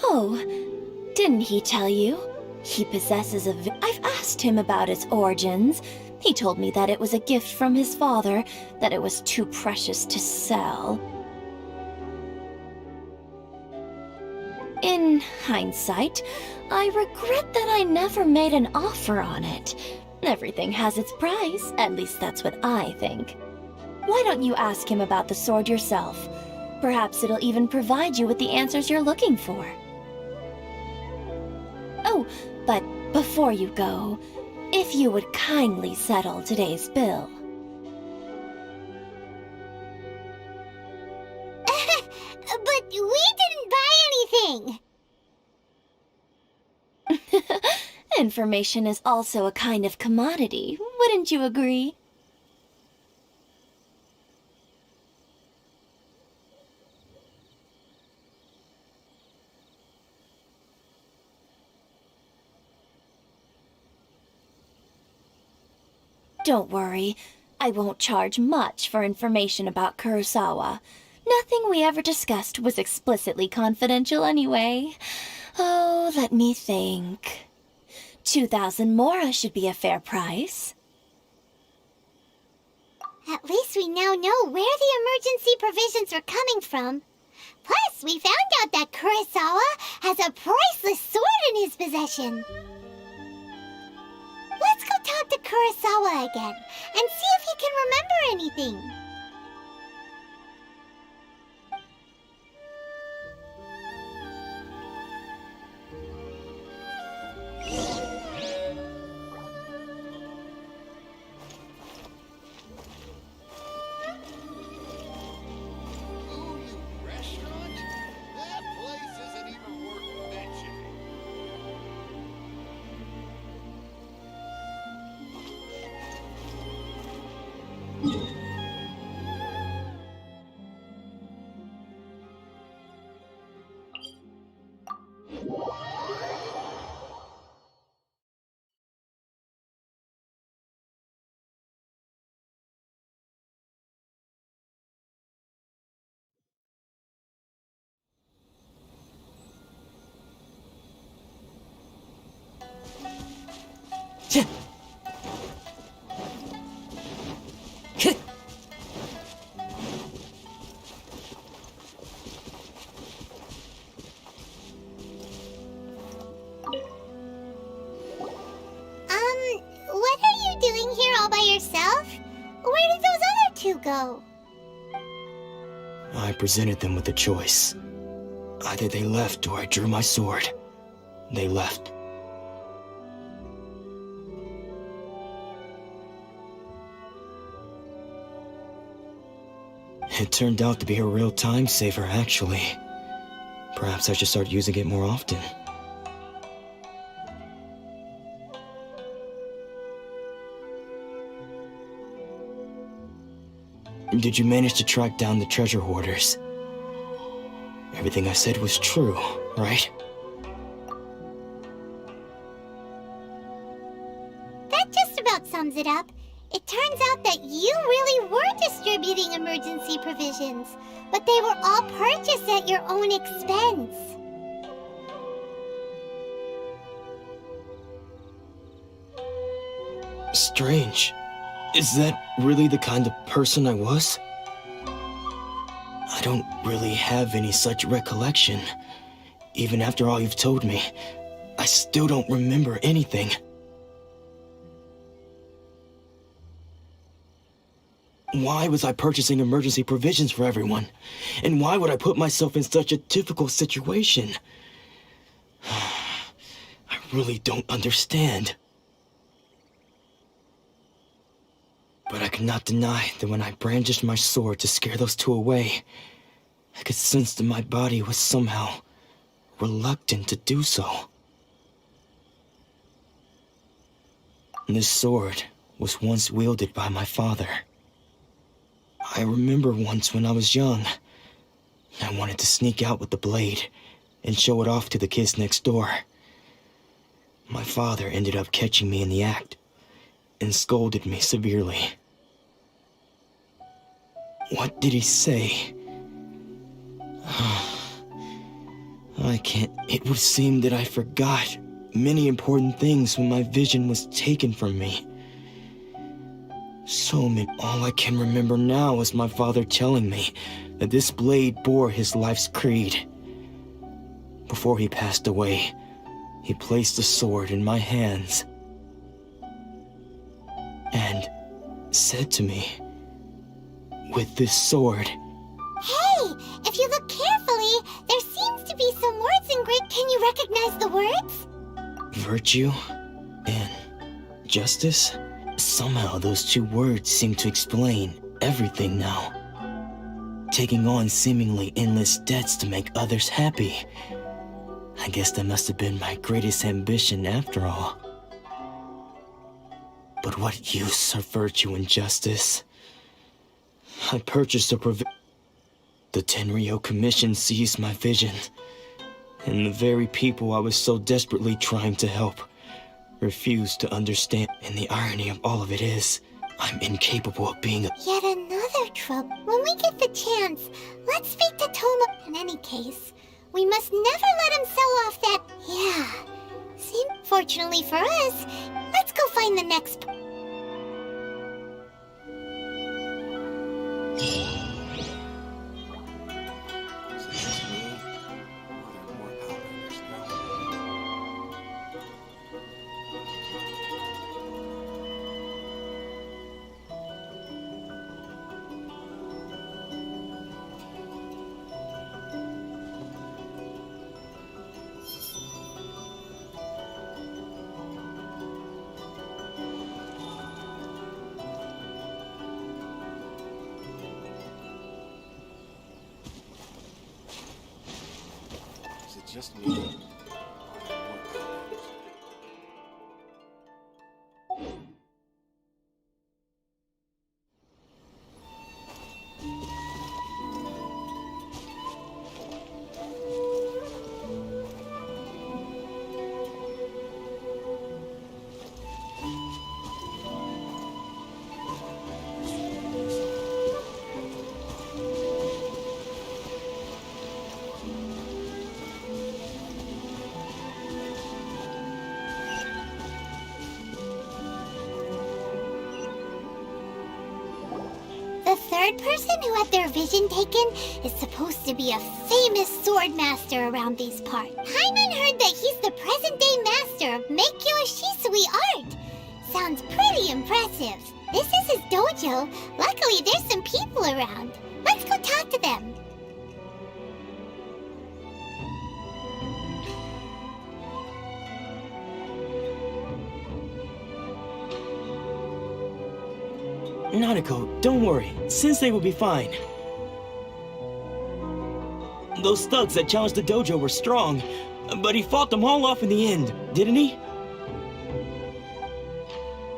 Oh, didn't he tell you? He possesses I've asked him about its origins. He told me that it was a gift from his father, that it was too precious to sell. In hindsight, I regret that I never made an offer on it. Everything has its price, at least that's what I think. Why don't you ask him about the sword yourself? Perhaps it'll even provide you with the answers you're looking for. Oh, but before you go, if you would kindly settle today's bill. But we didn't buy anything! Information is also a kind of commodity, wouldn't you agree? Don't worry, I won't charge much for information about Kurosawa. Nothing we ever discussed was explicitly confidential anyway. Oh, let me think. 2,000 mora should be a fair price. At least we now know where the emergency provisions are coming from. Plus, we found out that Kurosawa has a priceless sword in his possession. Let's go talk to Kurosawa again, and see if he can remember anything. What are you doing here all by yourself? Where did those other two go? I presented them with a choice. Either they left or I drew my sword. They left. It turned out to be a real time saver, actually. Perhaps I should start using it more often. Did you manage to track down the treasure hoarders? Everything I said was true, right? sums it up. It turns out that you really were distributing emergency provisions, but they were all purchased at your own expense. Strange. Is that really the kind of person I was? I don't really have any such recollection. Even after all you've told me, I still don't remember anything. Why was I purchasing emergency provisions for everyone? And why would I put myself in such a difficult situation? I really don't understand. But I cannot deny that when I brandished my sword to scare those two away, I could sense that my body was somehow reluctant to do so. This sword was once wielded by my father. I remember once when I was young, I wanted to sneak out with the blade and show it off to the kids next door. My father ended up catching me in the act and scolded me severely. What did he say? I can't. It would seem that I forgot many important things when my vision was taken from me. So many. All I can remember now is my father telling me that this blade bore his life's creed. Before he passed away, he placed the sword in my hands and said to me, "With this sword..." Hey, if you look carefully, there seems to be some words in Greek. Can you recognize the words? Virtue and justice? Somehow those two words seem to explain everything now. Taking on seemingly endless debts to make others happy. I guess that must have been my greatest ambition after all. But what use are virtue and justice? I purchased a The Tenryo Commission seized my vision, and the very people I was so desperately trying to help refused to understand. And the irony of all of it is, I'm incapable of being a... Yet another trouble. When we get the chance, let's speak to Toma. In any case, we must never let him sell off that... Yeah. See, fortunately for us, let's go find the next... Just me. The third person who had their vision taken is supposed to be a famous sword master around these parts. Hyman heard that he's the present-day master of Meikyo Shisui art. Sounds pretty impressive. This is his dojo. Luckily, there's some people around. Let's go talk to them. Nanako, don't worry. Sensei will be fine. Those thugs that challenged the dojo were strong, but he fought them all off in the end, didn't he?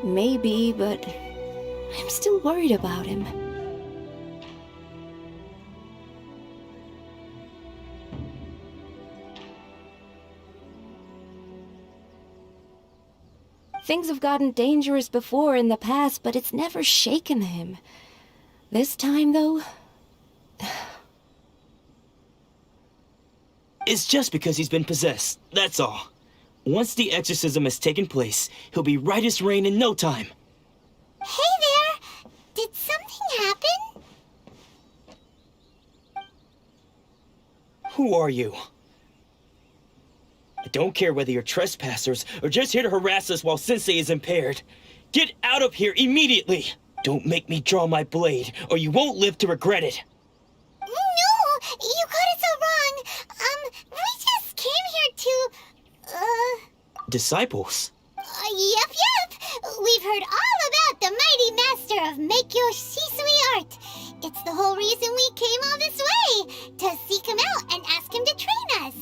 Maybe, but I'm still worried about him. Things have gotten dangerous before in the past, but it's never shaken him. This time, though... It's just because he's been possessed, that's all. Once the exorcism has taken place, he'll be right as rain in no time. Hey there! Did something happen? Who are you? I don't care whether you're trespassers or just here to harass us while Sensei is impaired. Get out of here immediately! Don't make me draw my blade, or you won't live to regret it. No! You got it so wrong! We just came here to... Disciples? Yep. We've heard all about the mighty master of Meikyo Shisui art. It's the whole reason we came all this way, to seek him out and ask him to train us.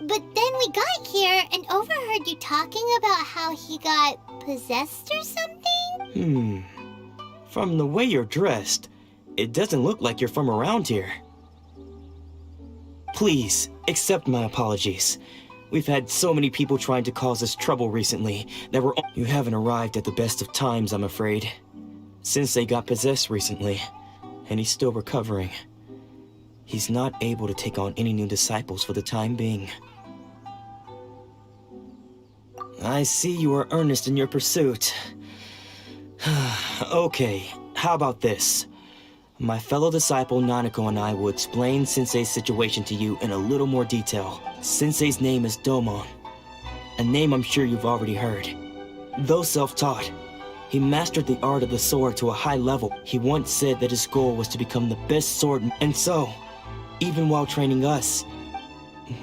But then we got here and overheard you talking about how he got possessed or something? From the way you're dressed, it doesn't look like you're from around here. Please, accept my apologies. We've had so many people trying to cause us trouble recently that You haven't arrived at the best of times, I'm afraid. Sensei got possessed recently, and he's still recovering. He's not able to take on any new disciples for the time being. I see you are earnest in your pursuit. Okay, how about this? My fellow disciple Nanako and I will explain Sensei's situation to you in a little more detail. Sensei's name is Domon, a name I'm sure you've already heard. Though self-taught, he mastered the art of the sword to a high level. He once said that his goal was to become the best swordman, and so, even while training us.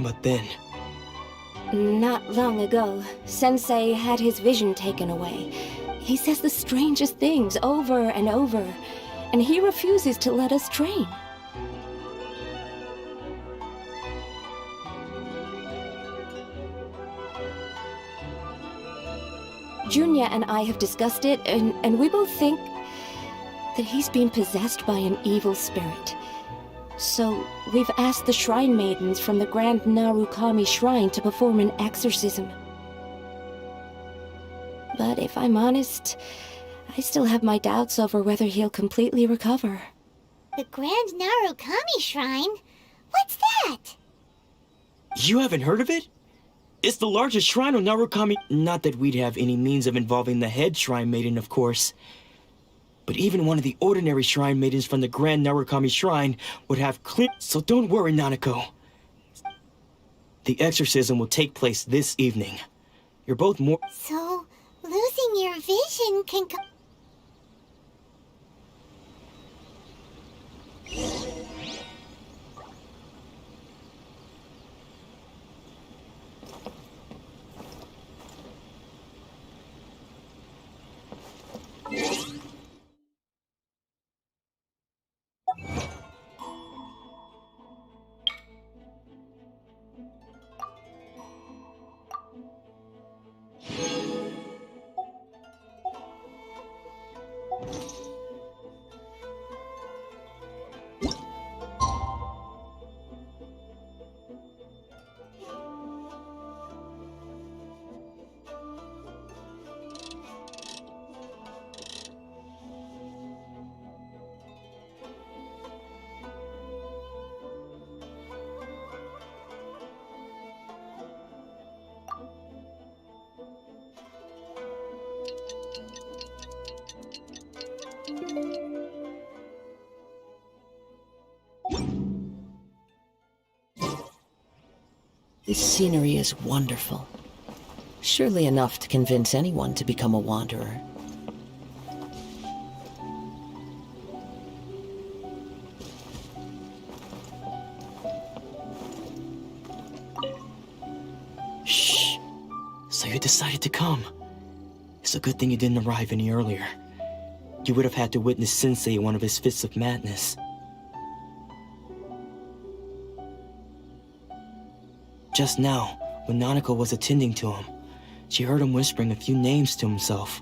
But then... Not long ago, Sensei had his vision taken away. He says the strangest things over and over, and he refuses to let us train. Junya and I have discussed it, and we both think that he's been possessed by an evil spirit. So, we've asked the Shrine Maidens from the Grand Narukami Shrine to perform an exorcism. But if I'm honest, I still have my doubts over whether he'll completely recover. The Grand Narukami Shrine? What's that? You haven't heard of it? It's the largest shrine on Narukami. Not that we'd have any means of involving the head Shrine Maiden, of course. But even one of the ordinary Shrine Maidens from the Grand Narukami Shrine would have clear... So don't worry, Nanako. The exorcism will take place this evening. You're both more... So, losing your vision can... This scenery is wonderful. Surely enough to convince anyone to become a wanderer. Shh. So you decided to come. It's a good thing you didn't arrive any earlier. You would have had to witness Sensei in one of his fits of madness. Just now, when Nanako was attending to him, she heard him whispering a few names to himself.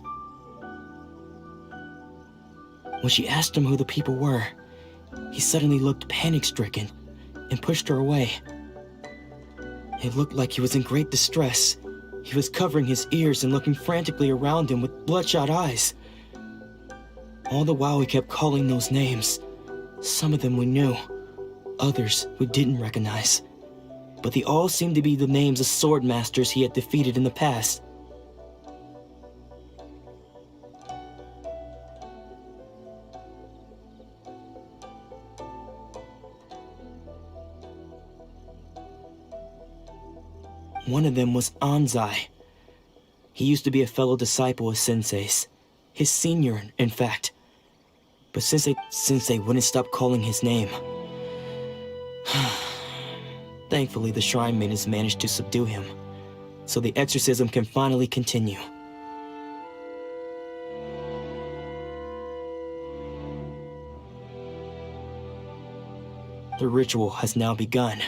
When she asked him who the people were, he suddenly looked panic-stricken and pushed her away. It looked like he was in great distress. He was covering his ears and looking frantically around him with bloodshot eyes. All the while he kept calling those names. Some of them we knew, others we didn't recognize. But they all seemed to be the names of sword masters he had defeated in the past. One of them was Anzai. He used to be a fellow disciple of Sensei's. His senior, in fact. But Sensei wouldn't stop calling his name. Thankfully, the shrine maidens managed to subdue him, so the exorcism can finally continue. The ritual has now begun.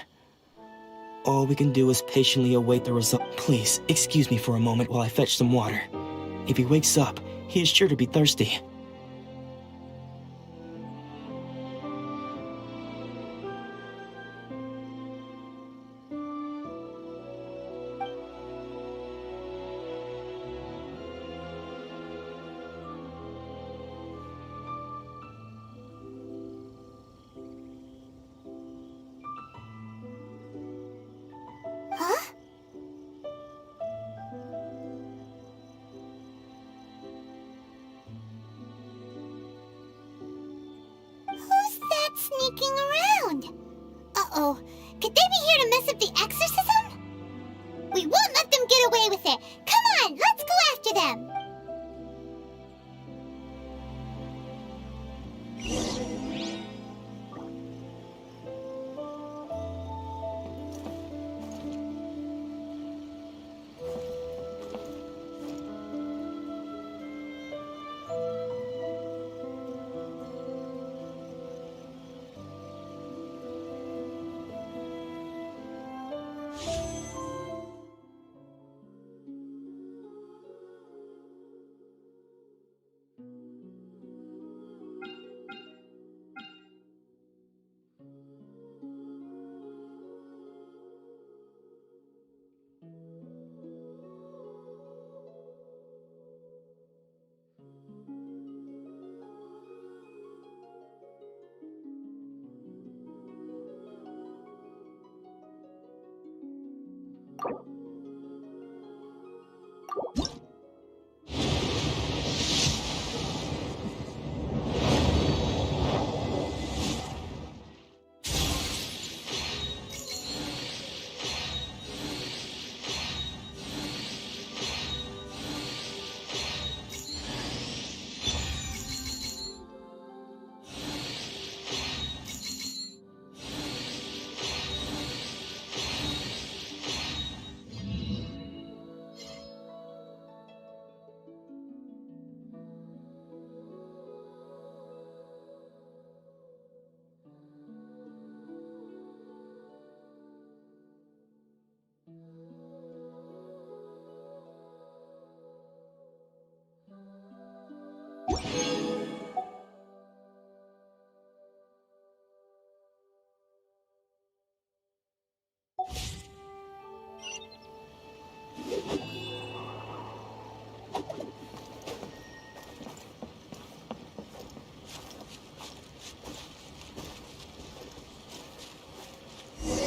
All we can do is patiently await the result. Please, excuse me for a moment while I fetch some water. If he wakes up, he is sure to be thirsty. Huh? Who's that sneaking around? Uh-oh. Could they be here to mess up the exorcism? We won't let them get away with it. Come on, let's go after them.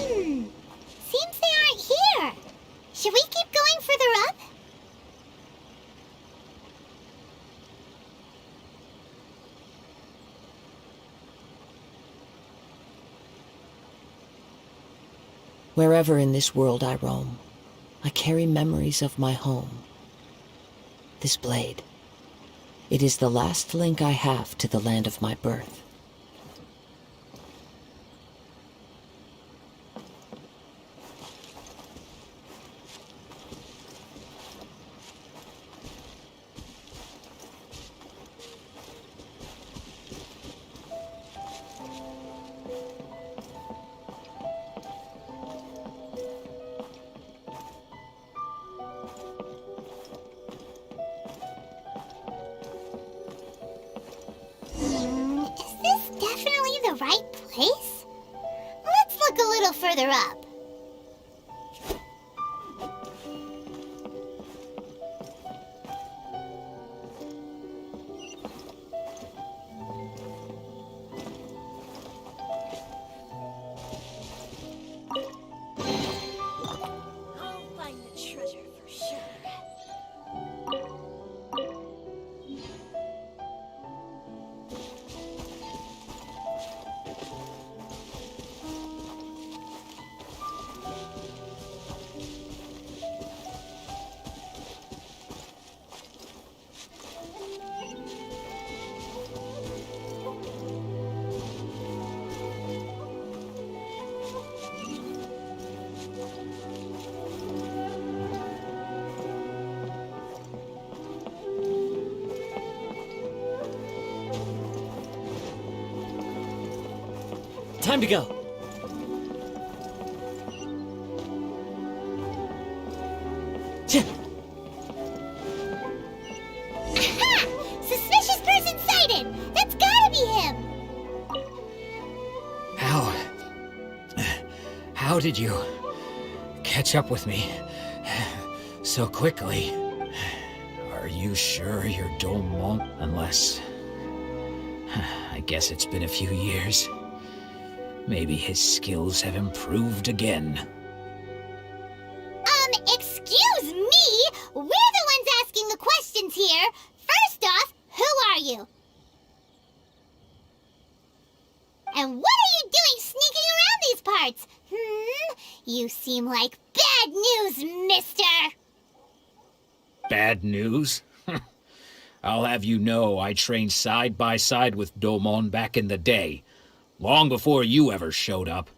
Seems they aren't here. Should we keep going further up? Wherever in this world I roam, I carry memories of my home. This blade. It is the last link I have to the land of my birth. Is this definitely the right place? Let's look a little further up. time to go. Aha! Suspicious person sighted! That's gotta be him! How did you catch up with me so quickly? Are you sure you're Domon? Unless... I guess it's been a few years. Maybe his skills have improved again. Excuse me? We're the ones asking the questions here. First off, who are you? And what are you doing sneaking around these parts? You seem like bad news, mister! Bad news? I'll have you know I trained side by side with Domon back in the day, long before you ever showed up.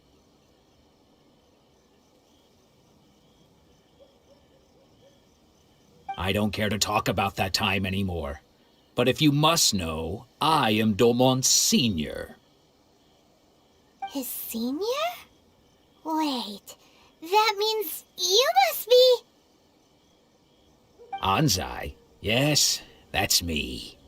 I don't care to talk about that time anymore. But if you must know, I am Domon's senior. His senior? Wait, that means you must be... Anzai? Yes, that's me.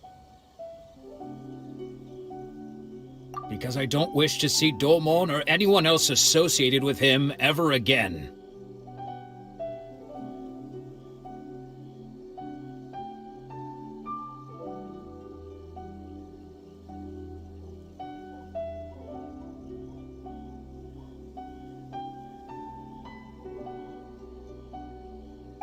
Because I don't wish to see Domon or anyone else associated with him ever again.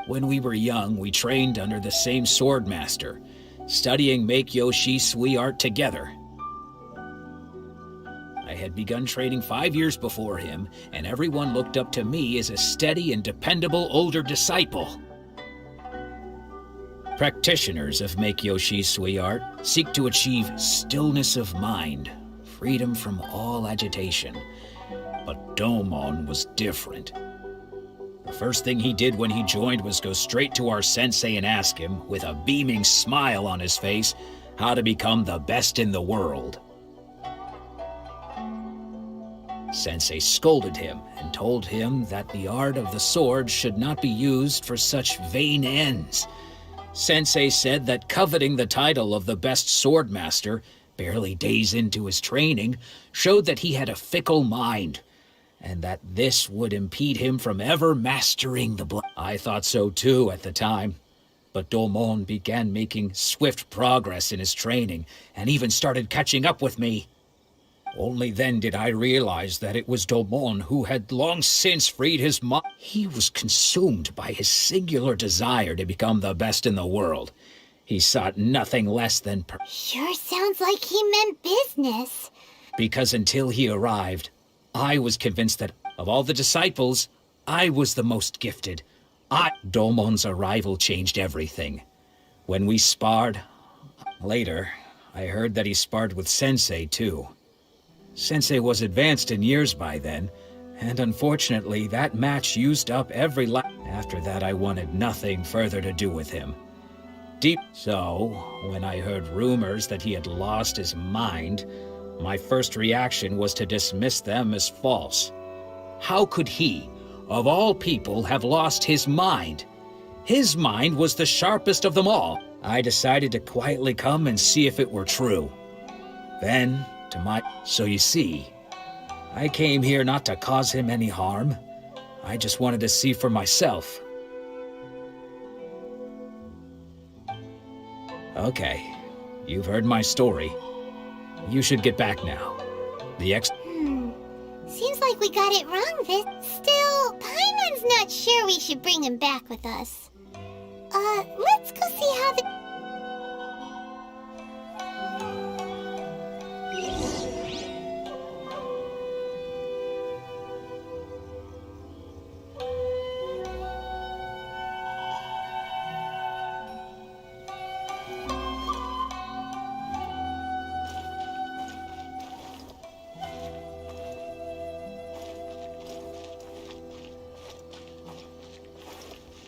When we were young, we trained under the same swordmaster, studying Make-Yoshi Sui art together. I had begun training 5 years before him, and everyone looked up to me as a steady and dependable older disciple. Practitioners of Make-Yoshi Sui art seek to achieve stillness of mind, freedom from all agitation. But Domon was different. The first thing he did when he joined was go straight to our sensei and ask him, with a beaming smile on his face, how to become the best in the world. Sensei scolded him and told him that the art of the sword should not be used for such vain ends. Sensei said that coveting the title of the best swordmaster, barely days into his training, showed that he had a fickle mind, and that this would impede him from ever mastering the blade. I thought so too at the time, but Domon began making swift progress in his training, and even started catching up with me. Only then did I realize that it was Domon who had long since freed his mind. He was consumed by his singular desire to become the best in the world. He sought nothing less than Sure sounds like he meant business. Because until he arrived, I was convinced that, of all the disciples, I was the most gifted. Domon's arrival changed everything. When we sparred... Later, I heard that he sparred with Sensei, too. Sensei was advanced in years by then, and unfortunately, that match used up every After that, I wanted nothing further to do with him. So, when I heard rumors that he had lost his mind, my first reaction was to dismiss them as false. How could he, of all people, have lost his mind? His mind was the sharpest of them all. I decided to quietly come and see if it were true. Then, So you see, I came here not to cause him any harm. I just wanted to see for myself. Okay, you've heard my story. You should get back now. Seems like we got it wrong Still, Paimon's not sure we should bring him back with us. Let's go see how the...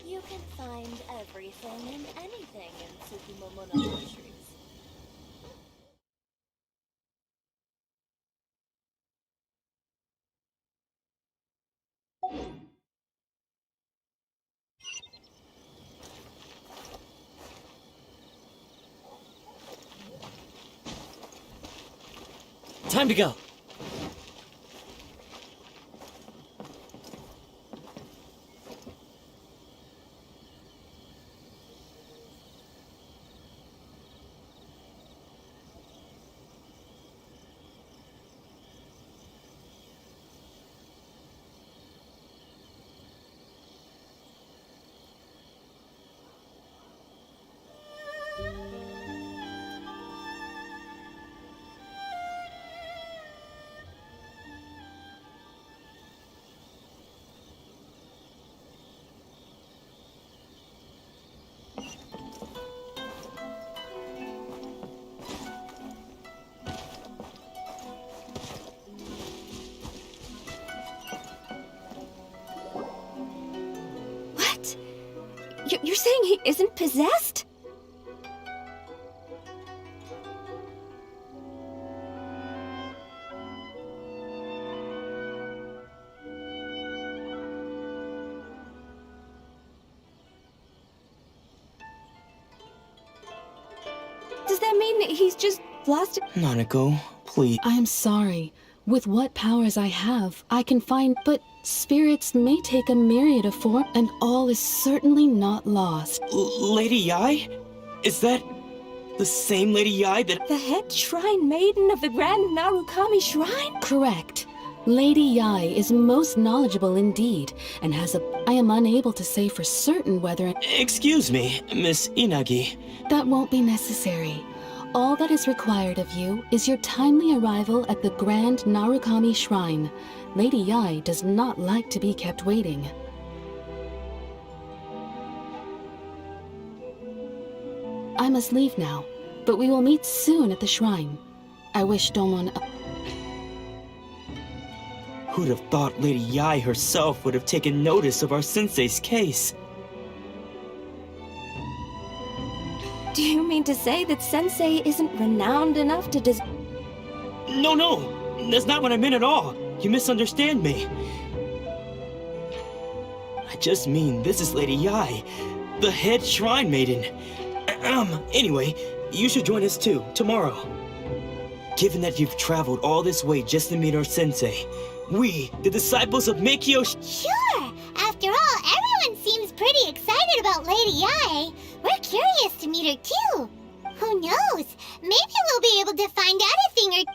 You can find everything and anything in Tsukumomono. Time to go. What? You're saying he isn't possessed? Does that mean that he's just lost? Nanako, please. I'm sorry. With what powers I have, I can find, but spirits may take a myriad of form, and all is certainly not lost. Lady Yai? Is that the same Lady Yai that— The head shrine maiden of the Grand Narukami Shrine? Correct. Lady Yai is most knowledgeable indeed, and has a... I am unable to say for certain whether... Excuse me, Miss Inagi. That won't be necessary. All that is required of you is your timely arrival at the Grand Narukami Shrine. Lady Yai does not like to be kept waiting. I must leave now, but we will meet soon at the shrine. I wish Domon... Who'd have thought Lady Yai herself would have taken notice of our sensei's case? Do you mean to say that Sensei isn't renowned enough to No, that's not what I meant at all. You misunderstand me. I just mean this is Lady Yai, the head shrine maiden. Anyway, you should join us too, tomorrow. Given that you've traveled all this way just to meet our sensei, we, the disciples of Meikyo... Sure! After all, everyone seems pretty excited about Lady Yai. We're curious to meet her too. Who knows? Maybe we'll be able to find out a thing or...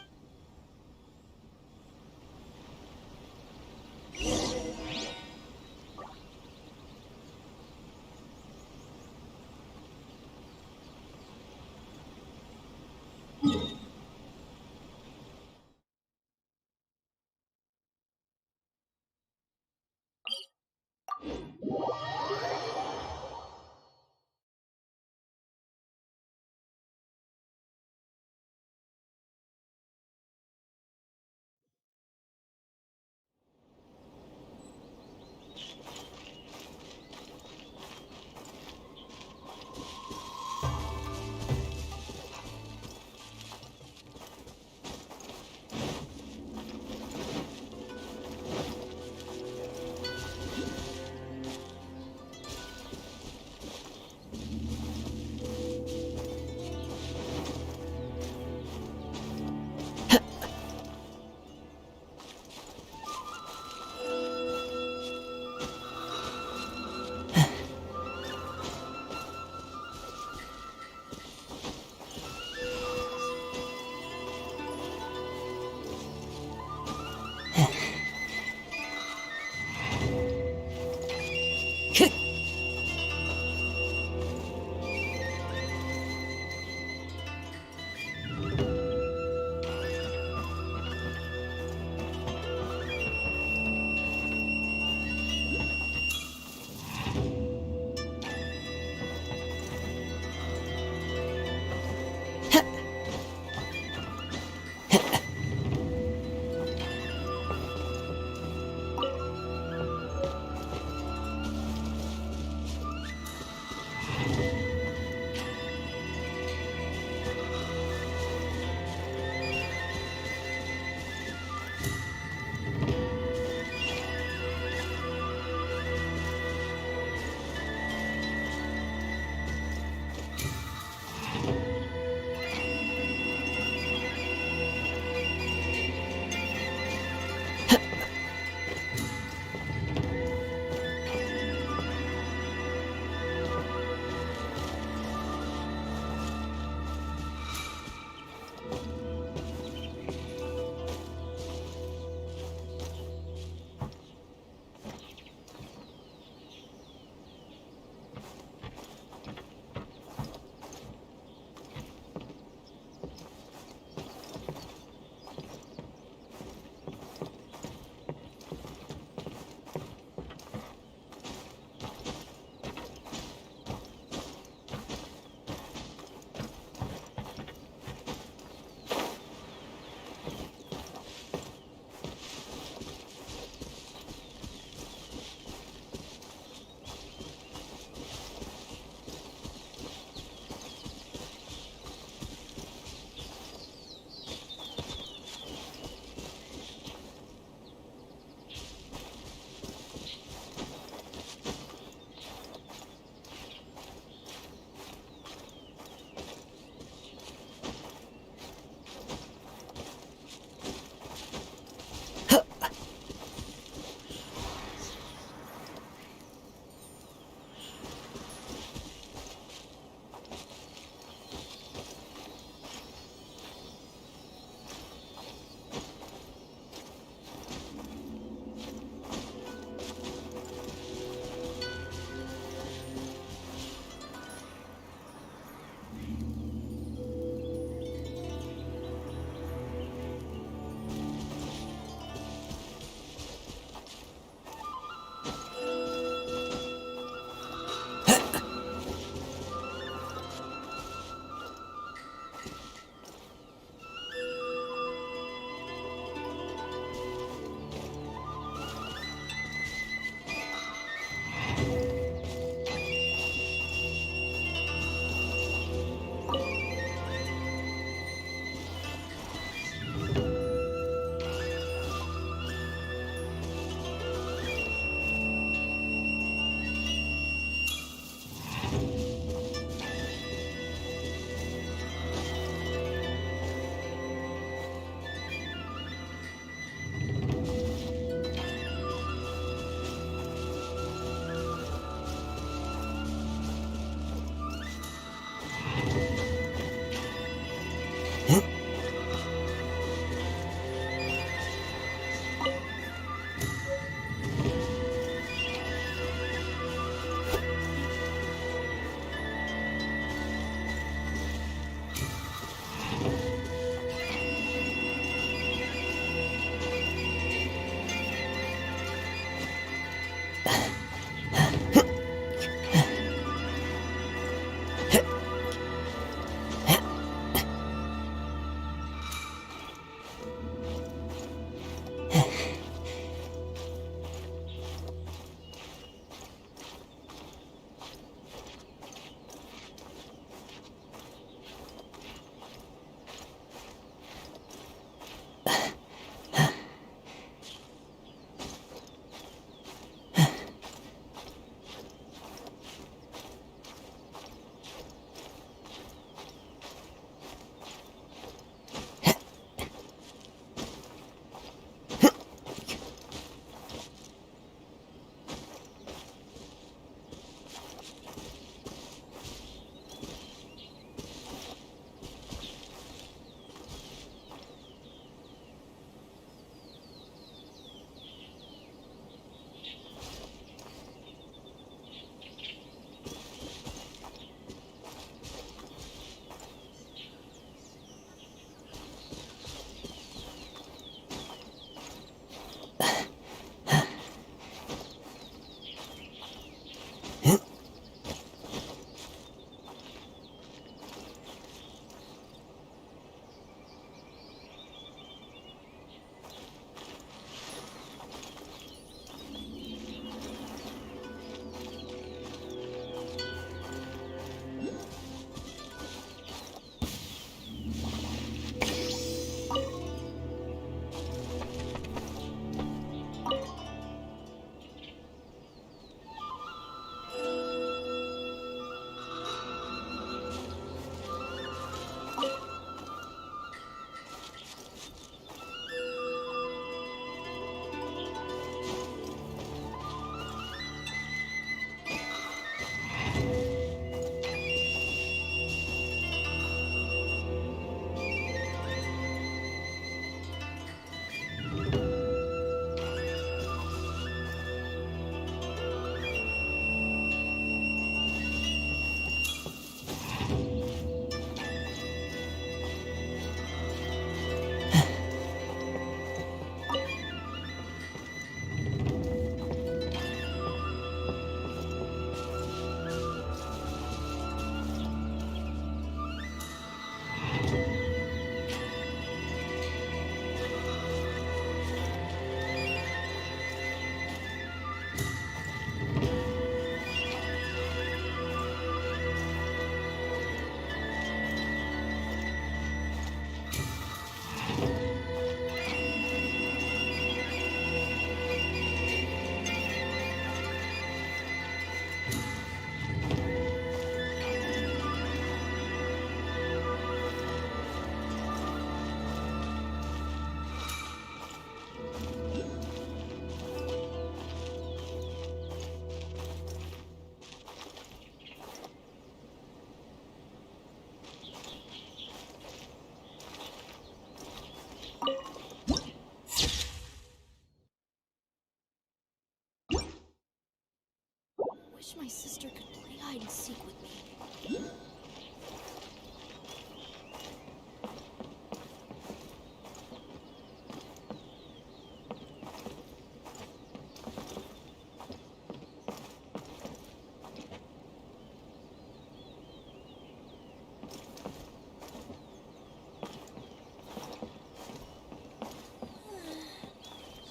wish my sister could play hide and seek with me.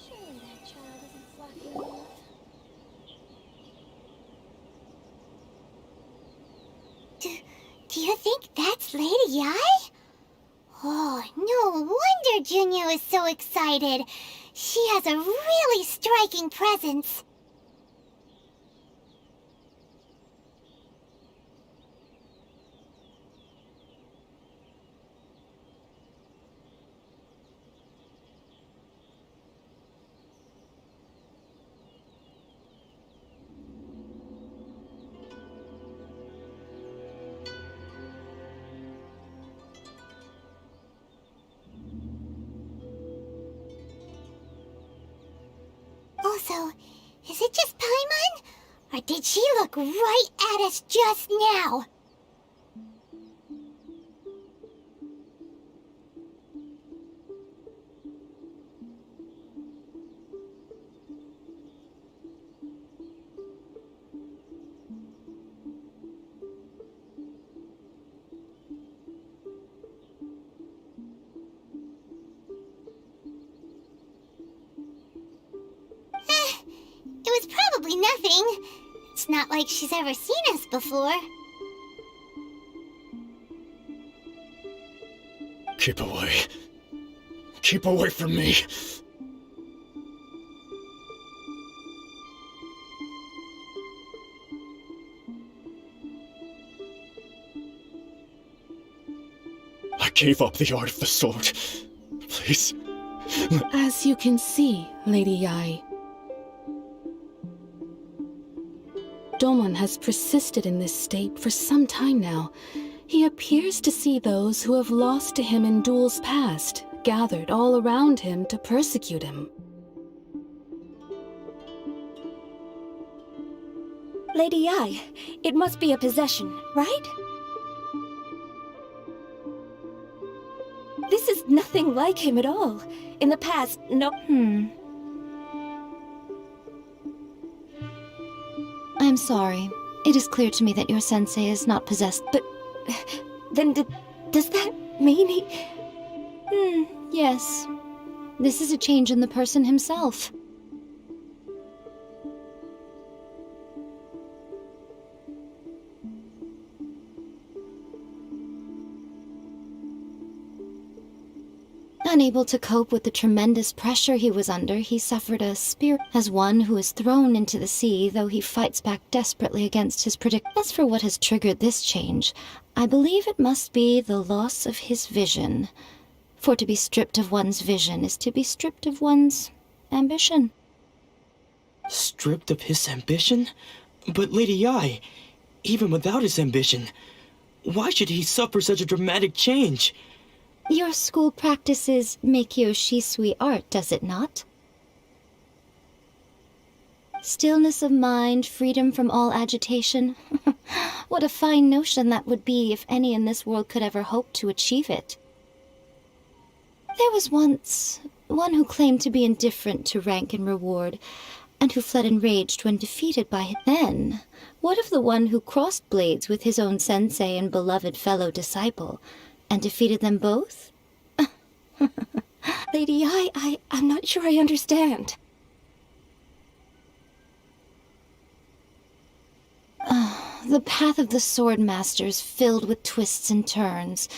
Surely that child isn't flapping off. Do you think that's Lady Yi? Oh, no wonder Junyo is so excited. She has a really striking presence. Also, is it just Paimon? Or did she look right at us just now? It was probably nothing. It's not like she's ever seen us before. Keep away. Keep away from me. I gave up the art of the sword. Please. As you can see, Lady Yi, Domon has persisted in this state for some time now. He appears to see those who have lost to him in duels past, gathered all around him to persecute him. Lady Yi, it must be a possession, right? This is nothing like him at all. In the past, no... I'm sorry. It is clear to me that your sensei is not possessed, but... Then does that mean he... Yes. This is a change in the person himself. Unable to cope with the tremendous pressure he was under, he suffered a spirit as one who is thrown into the sea, though he fights back desperately against his prediction. As for what has triggered this change, I believe it must be the loss of his vision. For to be stripped of one's vision is to be stripped of one's ambition. Stripped of his ambition? But Lady Yi, even without his ambition, why should he suffer such a dramatic change? Your school practices Meikyo Shisui art, does it not? Stillness of mind, freedom from all agitation. What a fine notion that would be if any in this world could ever hope to achieve it. There was once one who claimed to be indifferent to rank and reward, and who fled enraged when defeated by him. Then, what of the one who crossed blades with his own sensei and beloved fellow disciple, and defeated them both? Lady Yi, I'm not sure I understand. The path of the sword master is filled with twists and turns.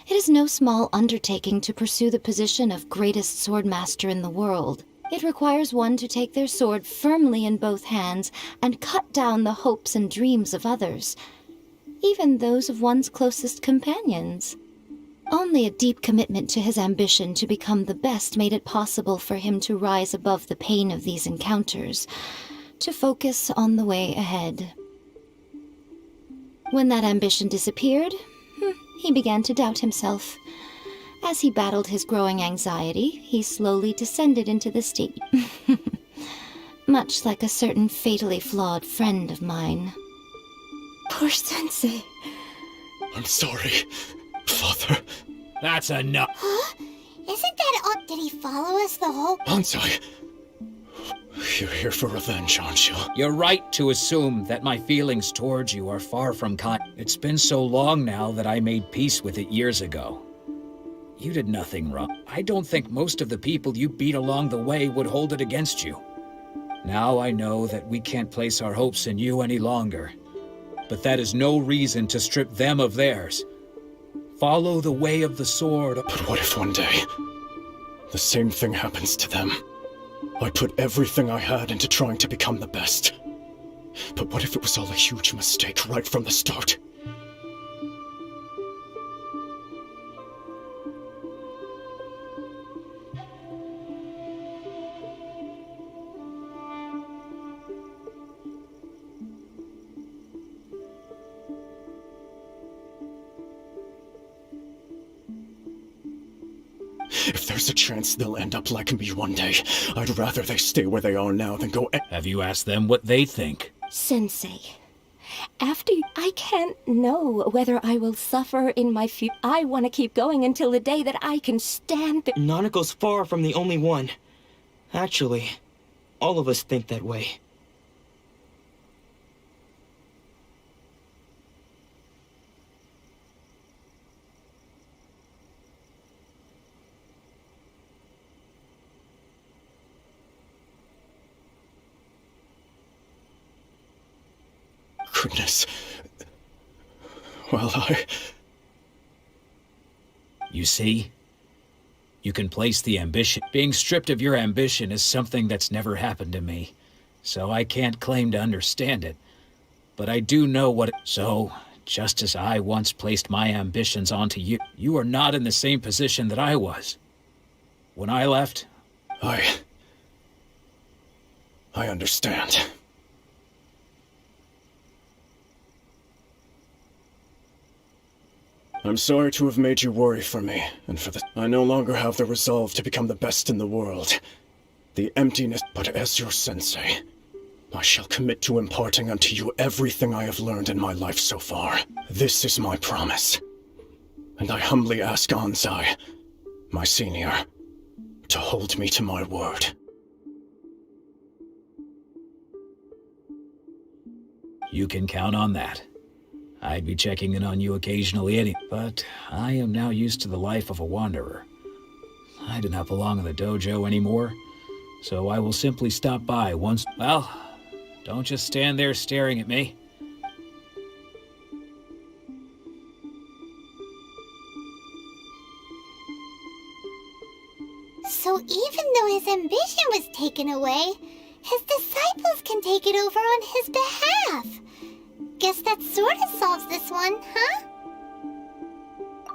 It is no small undertaking to pursue the position of greatest sword master in the world. It requires one to take their sword firmly in both hands and cut down the hopes and dreams of others, even those of one's closest companions. Only a deep commitment to his ambition to become the best made it possible for him to rise above the pain of these encounters, to focus on the way ahead. When that ambition disappeared, he began to doubt himself. As he battled his growing anxiety, he slowly descended into the state. much like a certain fatally flawed friend of mine. Poor Sensei. I'm sorry, Father. That's enough. Huh? Isn't that all? Did he follow us the whole... Ansai, you're here for revenge, aren't you? You're right to assume that my feelings towards you are far from kind. It's been so long now that I made peace with it years ago. You did nothing wrong. I don't think most of the people you beat along the way would hold it against you. Now I know that we can't place our hopes in you any longer. But that is no reason to strip them of theirs. Follow the way of the sword. But what if one day, the same thing happens to them? I put everything I had into trying to become the best. But what if it was all a huge mistake right from the start? If there's a chance they'll end up like me one day, I'd rather they stay where they are now than go... Have you asked them what they think? Sensei, I can't know whether I will suffer in my future. I want to keep going until the day that I can stand... Nanako's far from the only one. Actually, all of us think that way. Goodness. Well, You see? You can place the ambition. Being stripped of your ambition is something that's never happened to me, so I can't claim to understand it. But I do know what So, just as I once placed my ambitions onto you, you are not in the same position that I was. When I left... I understand. I'm sorry to have made you worry for me, and for this. I no longer have the resolve to become the best in the world. The emptiness, but as your sensei, I shall commit to imparting unto you everything I have learned in my life so far. This is my promise. And I humbly ask Ansai, my senior, to hold me to my word. You can count on that. I'd be checking in on you occasionally but I am now used to the life of a wanderer. I do not belong in the dojo anymore, so I will simply stop by once. Well, don't just stand there staring at me. So even though his ambition was taken away, his disciples can take it over on his behalf. Guess that sort of solves this one, huh?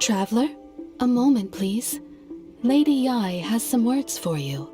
Traveler, a moment, please. Lady Yai has some words for you.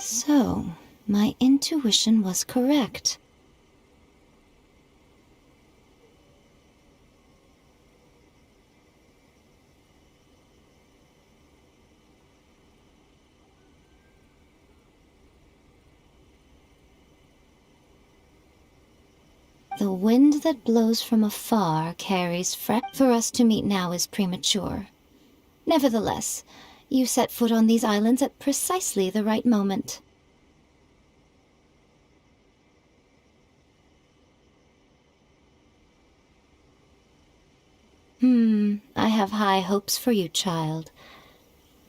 So, my intuition was correct. The wind that blows from afar carries fresh. For us to meet now is premature. Nevertheless, you set foot on these islands at precisely the right moment. I have high hopes for you, child.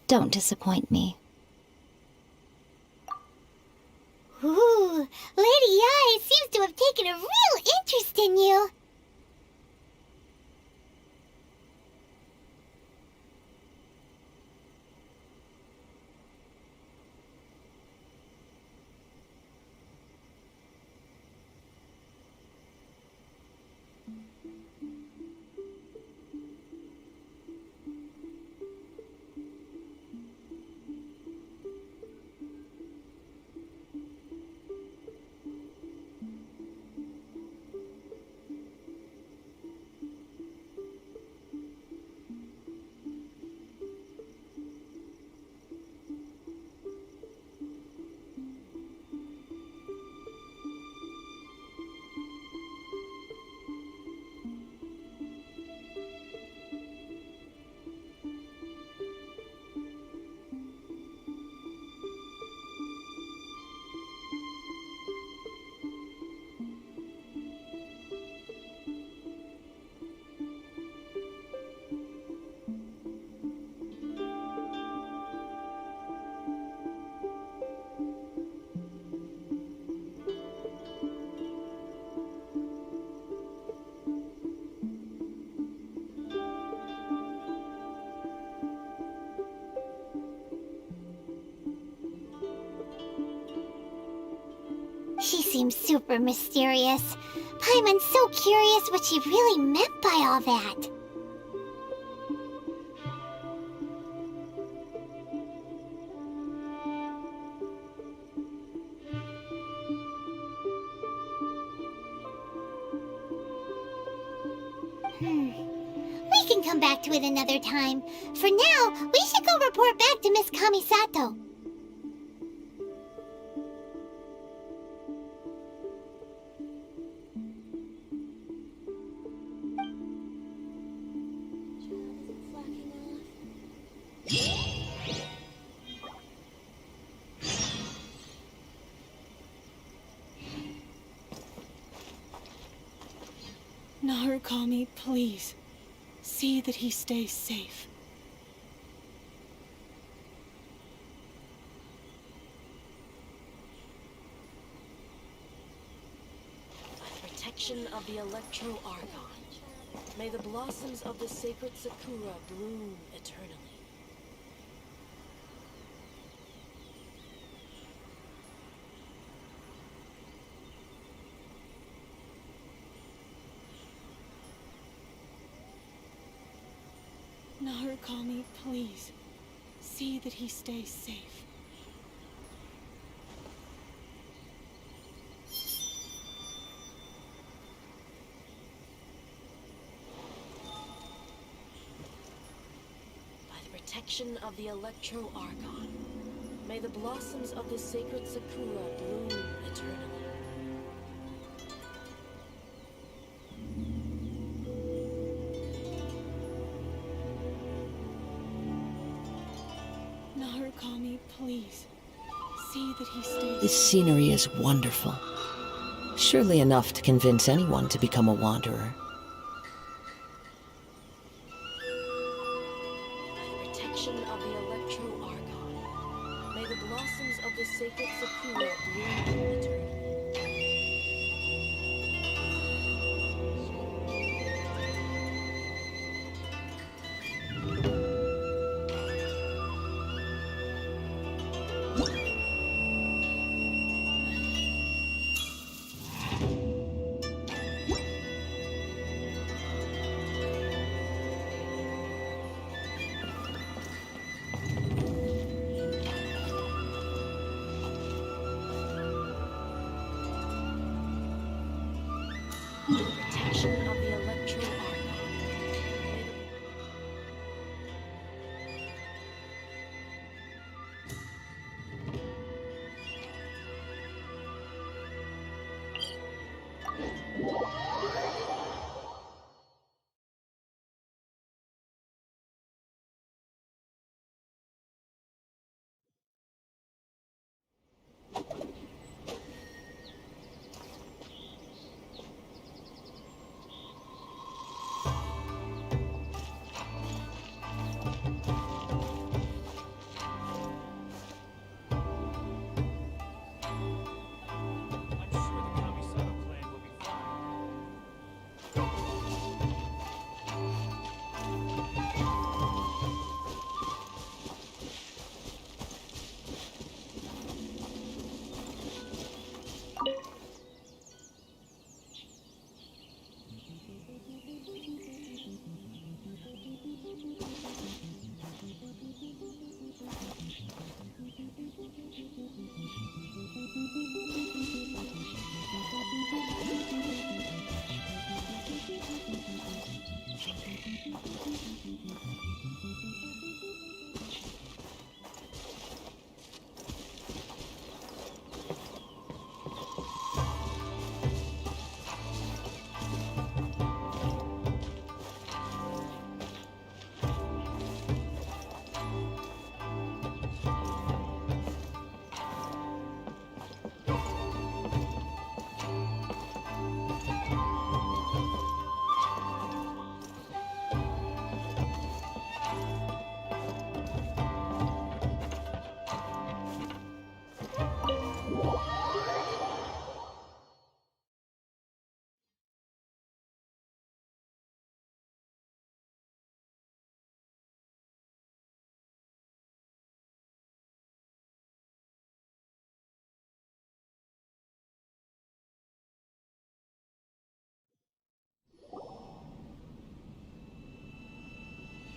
Don't disappoint me. Ooh, Lady Ai seems to have taken a real interest in you. She seems super mysterious. Paimon's so curious what she really meant by all that. We can come back to it another time. For now, we should go report back to Miss Kamisato. Narukami, please. See that he stays safe. By protection of the Electro Argon, may the blossoms of the sacred Sakura bloom eternally. Narukami, please. See that he stays safe. By the protection of the Electro Argon, may the blossoms of the sacred Sakura bloom eternally. Narukami, please. See that he stays This scenery is wonderful. Surely enough to convince anyone to become a wanderer. By the protection of the Electro Argon, may the blossoms of the sacred Sakura bloom eternally. Protection of the Electro Argon.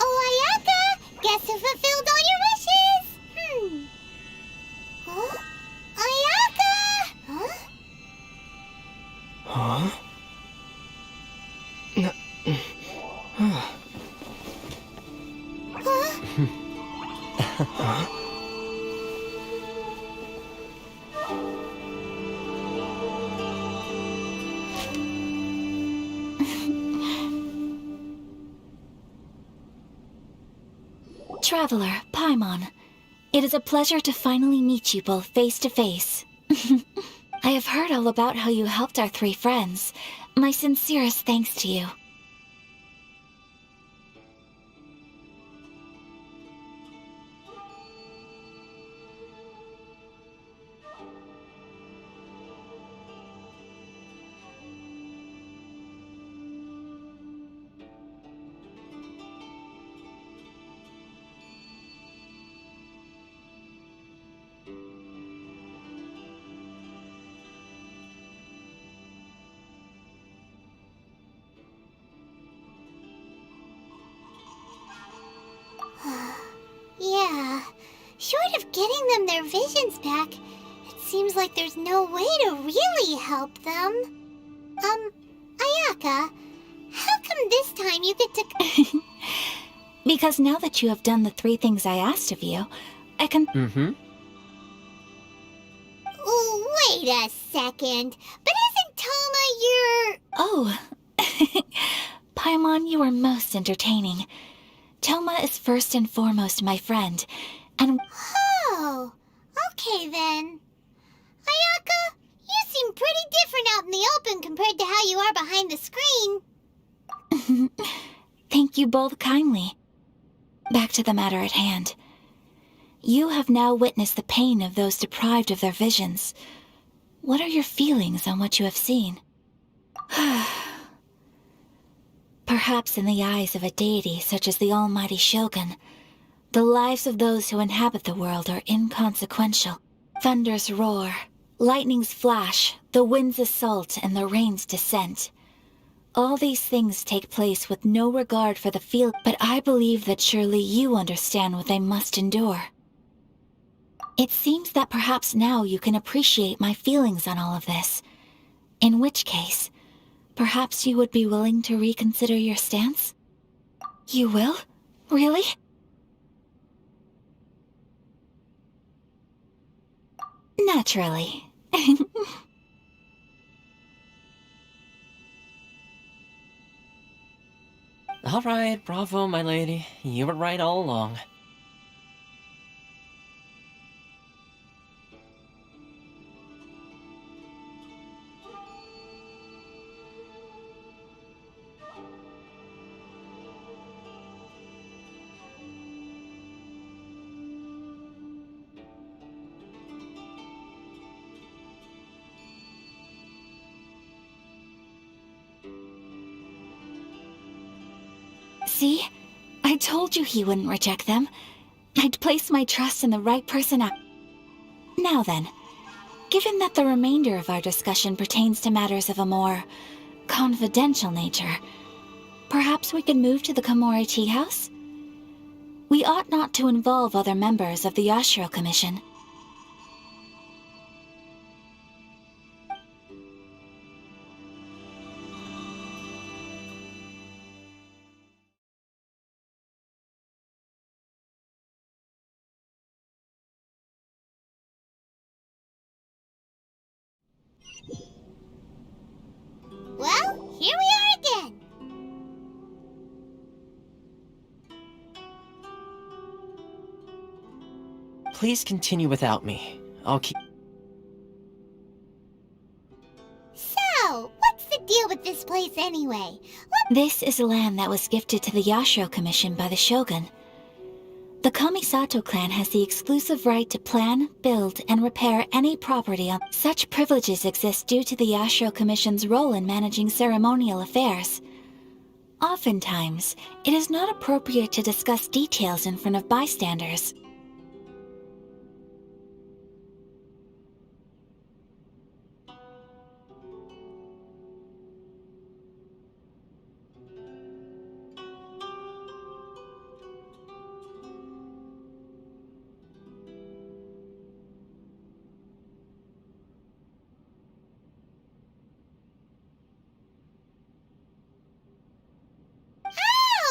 Oh, Ayaka! Guess who fulfilled all your wishes? Huh? Ayaka! Huh? Huh? Huh? Traveler, Paimon, it is a pleasure to finally meet you both face to face. I have heard all about how you helped our three friends. My sincerest thanks to you. Yeah, short of getting them their visions back, it seems like there's no way to really help them. Ayaka, how come this time you get to... Because now that you have done the three things I asked of you, I can... Mm-hmm. Wait a second, but isn't Toma your... Oh, Paimon, you are most entertaining. Toma is first and foremost my friend, and... Oh, okay then. Ayaka, you seem pretty different out in the open compared to how you are behind the screen. Thank you both kindly. Back to the matter at hand. You have now witnessed the pain of those deprived of their visions. What are your feelings on what you have seen? Perhaps in the eyes of a deity such as the almighty Shogun, the lives of those who inhabit the world are inconsequential. Thunders roar, lightnings flash, the winds assault, and the rains descent. All these things take place with no regard for the feel, but I believe that surely you understand what they must endure. It seems that perhaps now you can appreciate my feelings on all of this. In which case, perhaps you would be willing to reconsider your stance? You will? Really? Naturally. All right, bravo, my lady. You were right all along. See? I told you he wouldn't reject them. I'd place my trust in the right person. Now then, given that the remainder of our discussion pertains to matters of a more confidential nature, perhaps we could move to the Komori Tea House? We ought not to involve other members of the Yashiro Commission. Well, here we are again. Please continue without me. I'll keep... big deal with this place anyway? This is land that was gifted to the Yashiro Commission by the Shogun. The Kamisato clan has the exclusive right to plan, build, and repair any property on. Such privileges exist due to the Yashiro Commission's role in managing ceremonial affairs. Oftentimes, it is not appropriate to discuss details in front of bystanders.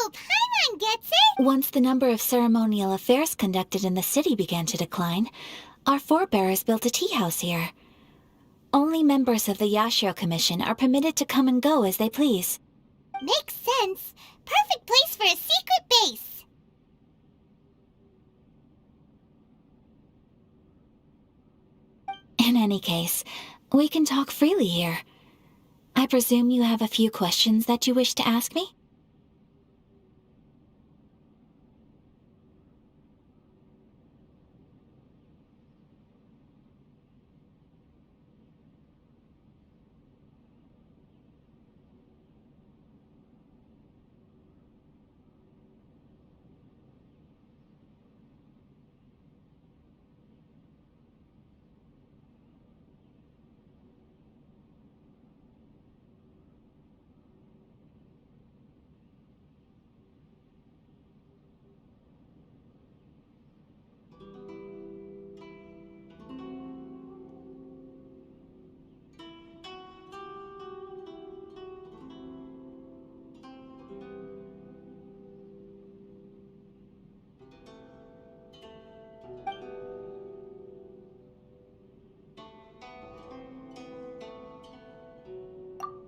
Oh, Paimon gets it! Once the number of ceremonial affairs conducted in the city began to decline, our forebears built a tea house here. Only members of the Yashiro Commission are permitted to come and go as they please. Makes sense. Perfect place for a secret base. In any case, we can talk freely here. I presume you have a few questions that you wish to ask me?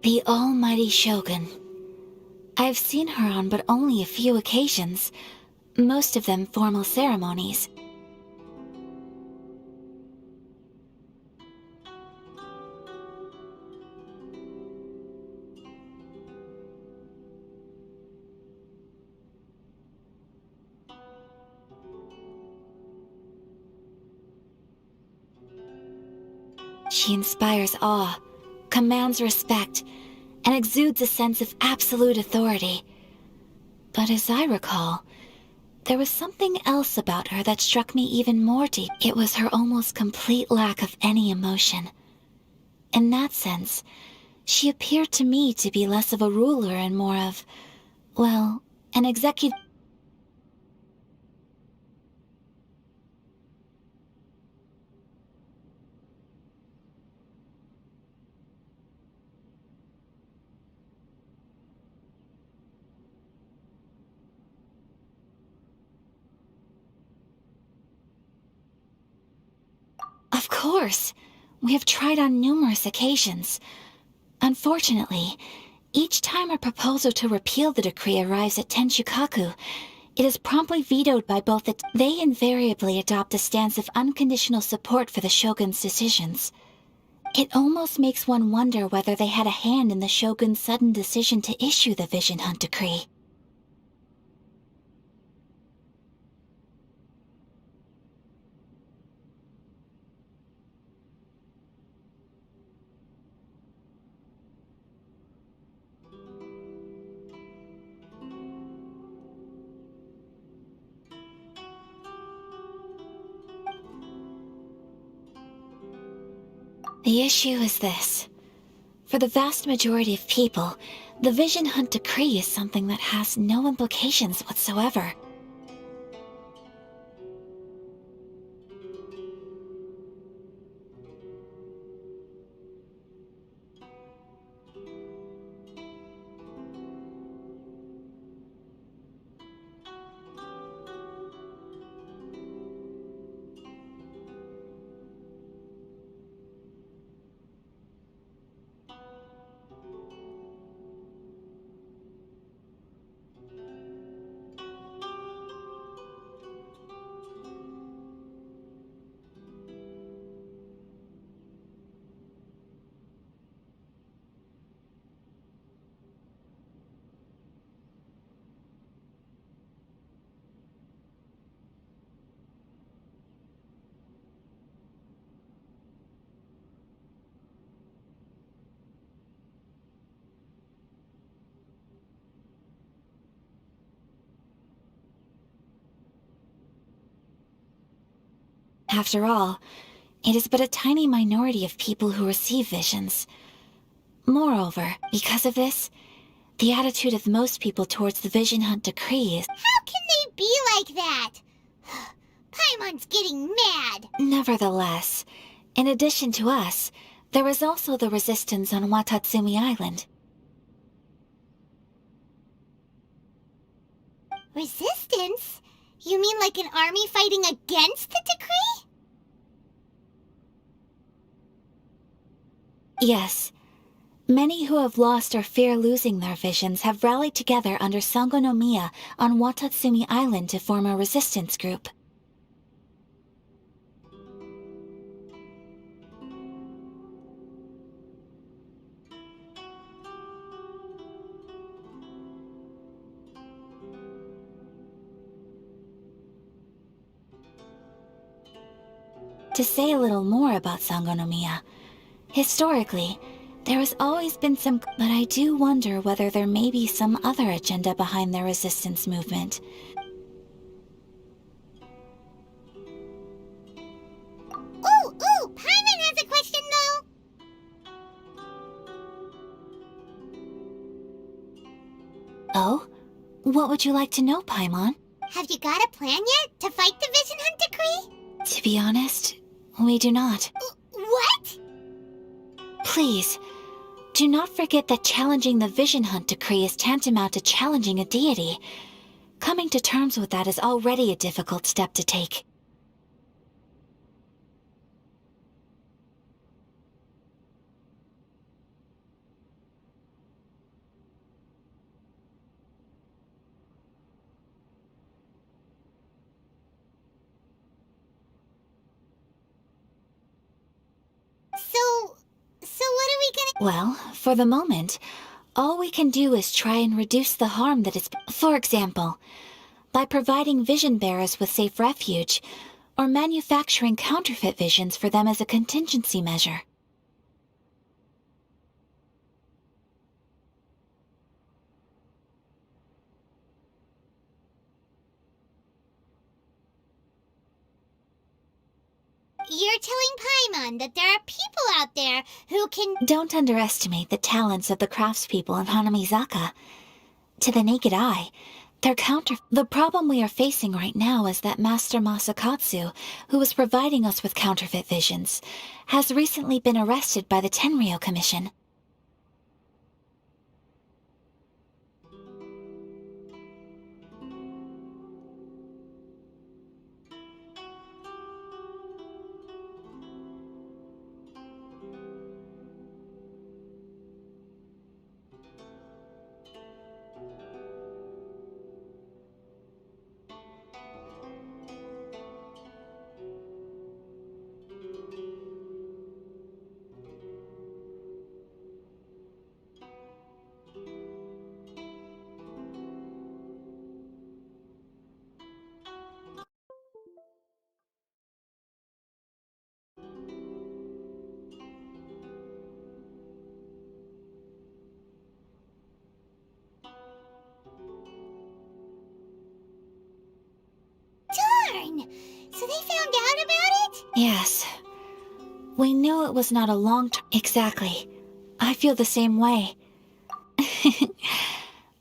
The almighty Shogun. I've seen her on but only a few occasions, most of them formal ceremonies. She inspires awe, commands respect, and exudes a sense of absolute authority. But as I recall, there was something else about her that struck me even more deep. It was her almost complete lack of any emotion. In that sense, she appeared to me to be less of a ruler and more of, well, an executive. Of course, we have tried on numerous occasions. Unfortunately, each time a proposal to repeal the decree arrives at Tenshukaku, it is promptly vetoed by both the... They invariably adopt a stance of unconditional support for the Shogun's decisions. It almost makes one wonder whether they had a hand in the Shogun's sudden decision to issue the Vision Hunt decree. The issue is this. For the vast majority of people, the Vision Hunt decree is something that has no implications whatsoever. After all, it is but a tiny minority of people who receive visions. Moreover, because of this, the attitude of most people towards the Vision Hunt decree is— How can they be like that? Paimon's getting mad. Nevertheless, in addition to us, there is also the resistance on Watatsumi Island. Resistance? You mean like an army fighting against the decree? Yes. Many who have lost or fear losing their visions have rallied together under Sangonomiya on Watatsumi Island to form a resistance group. To say a little more about Sangonomiya, historically, there has always been some, but I do wonder whether there may be some other agenda behind their resistance movement. Ooh, Paimon has a question though! Oh? What would you like to know, Paimon? Have you got a plan yet to fight the Vision Hunt decree? To be honest, we do not. What? Please, do not forget that challenging the Vision Hunt decree is tantamount to challenging a deity. Coming to terms with that is already a difficult step to take. So what are we gonna— Well, for the moment, all we can do is try and reduce the harm that is— For example, by providing vision bearers with safe refuge, or manufacturing counterfeit visions for them as a contingency measure. You're telling Paimon that there are people out there who can— Don't underestimate the talents of the craftspeople in Hanamizaka. To the naked eye, they're The problem we are facing right now is that Master Masakatsu, who is providing us with counterfeit visions, has recently been arrested by the Tenryou Commission. Darn! So they found out about it? Yes. We knew it was not a long-term— Exactly. I feel the same way.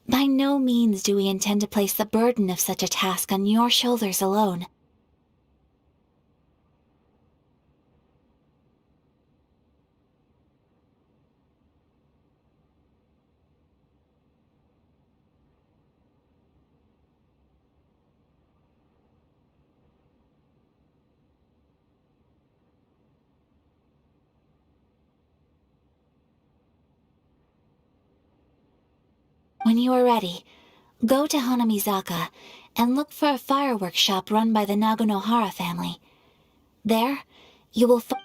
By no means do we intend to place the burden of such a task on your shoulders alone. When you are ready, go to Hanamizaka and look for a fireworks shop run by the Nagonohara family. There, you will find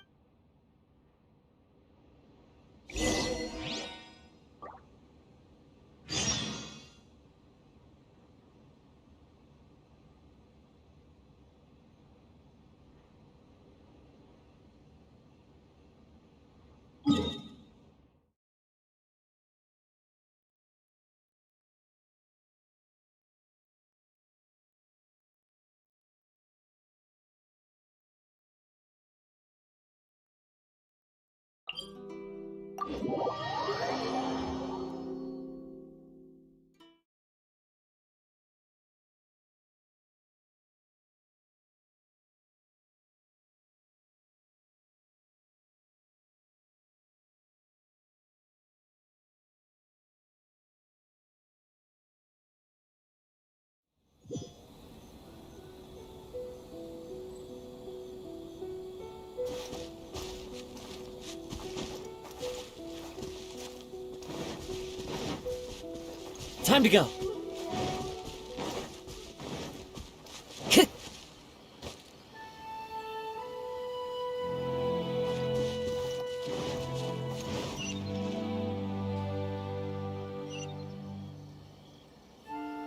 Time to go.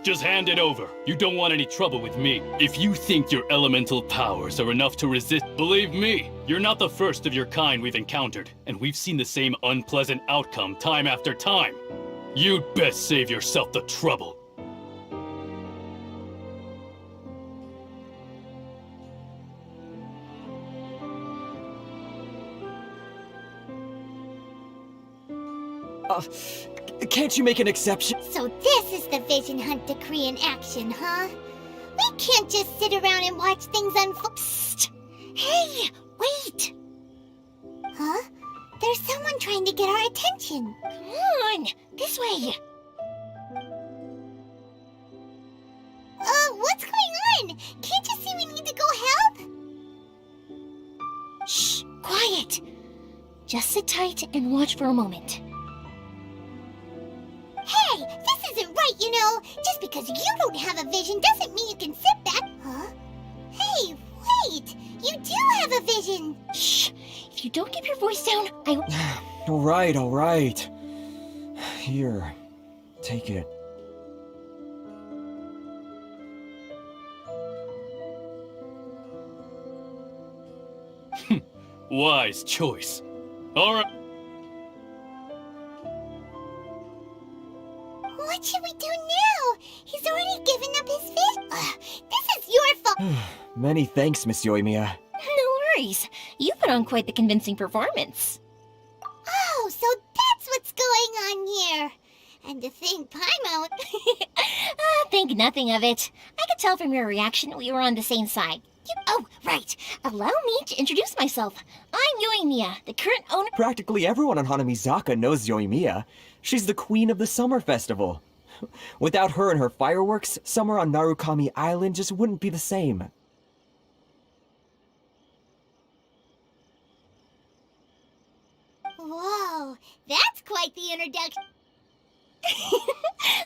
Just hand it over. You don't want any trouble with me. If you think your elemental powers are enough to resist, believe me, you're not the first of your kind we've encountered, and we've seen the same unpleasant outcome time after time. You'd best save yourself the trouble. Can't you make an exception? So this is the Vision Hunt decree in action, huh? We can't just sit around and watch things unfold. Psst! Hey, wait! Huh? There's someone trying to get our attention. Come on, this way. What's going on? Can't you see we need to go help? Shh, quiet. Just sit tight and watch for a moment. Hey, this isn't right, you know. Just because you don't have a vision doesn't mean you can sit back. Huh? Hey, wait. You do have a vision. Shh. If you don't keep your voice down, All right. Here, take it. Wise choice. All right. What should we do now? He's already given up his vision. This is your fault. Many thanks, Miss Yoimiya. No worries. You put on quite the convincing performance. Oh, so that's what's going on here. And to think Paimon... Think nothing of it. I could tell from your reaction we were on the same side. Oh, right. Allow me to introduce myself. I'm Yoimiya, the current owner... Practically everyone on Hanamizaka knows Yoimiya. She's the queen of the summer festival. Without her and her fireworks, summer on Narukami Island just wouldn't be the same. Whoa, that's quite the introduction.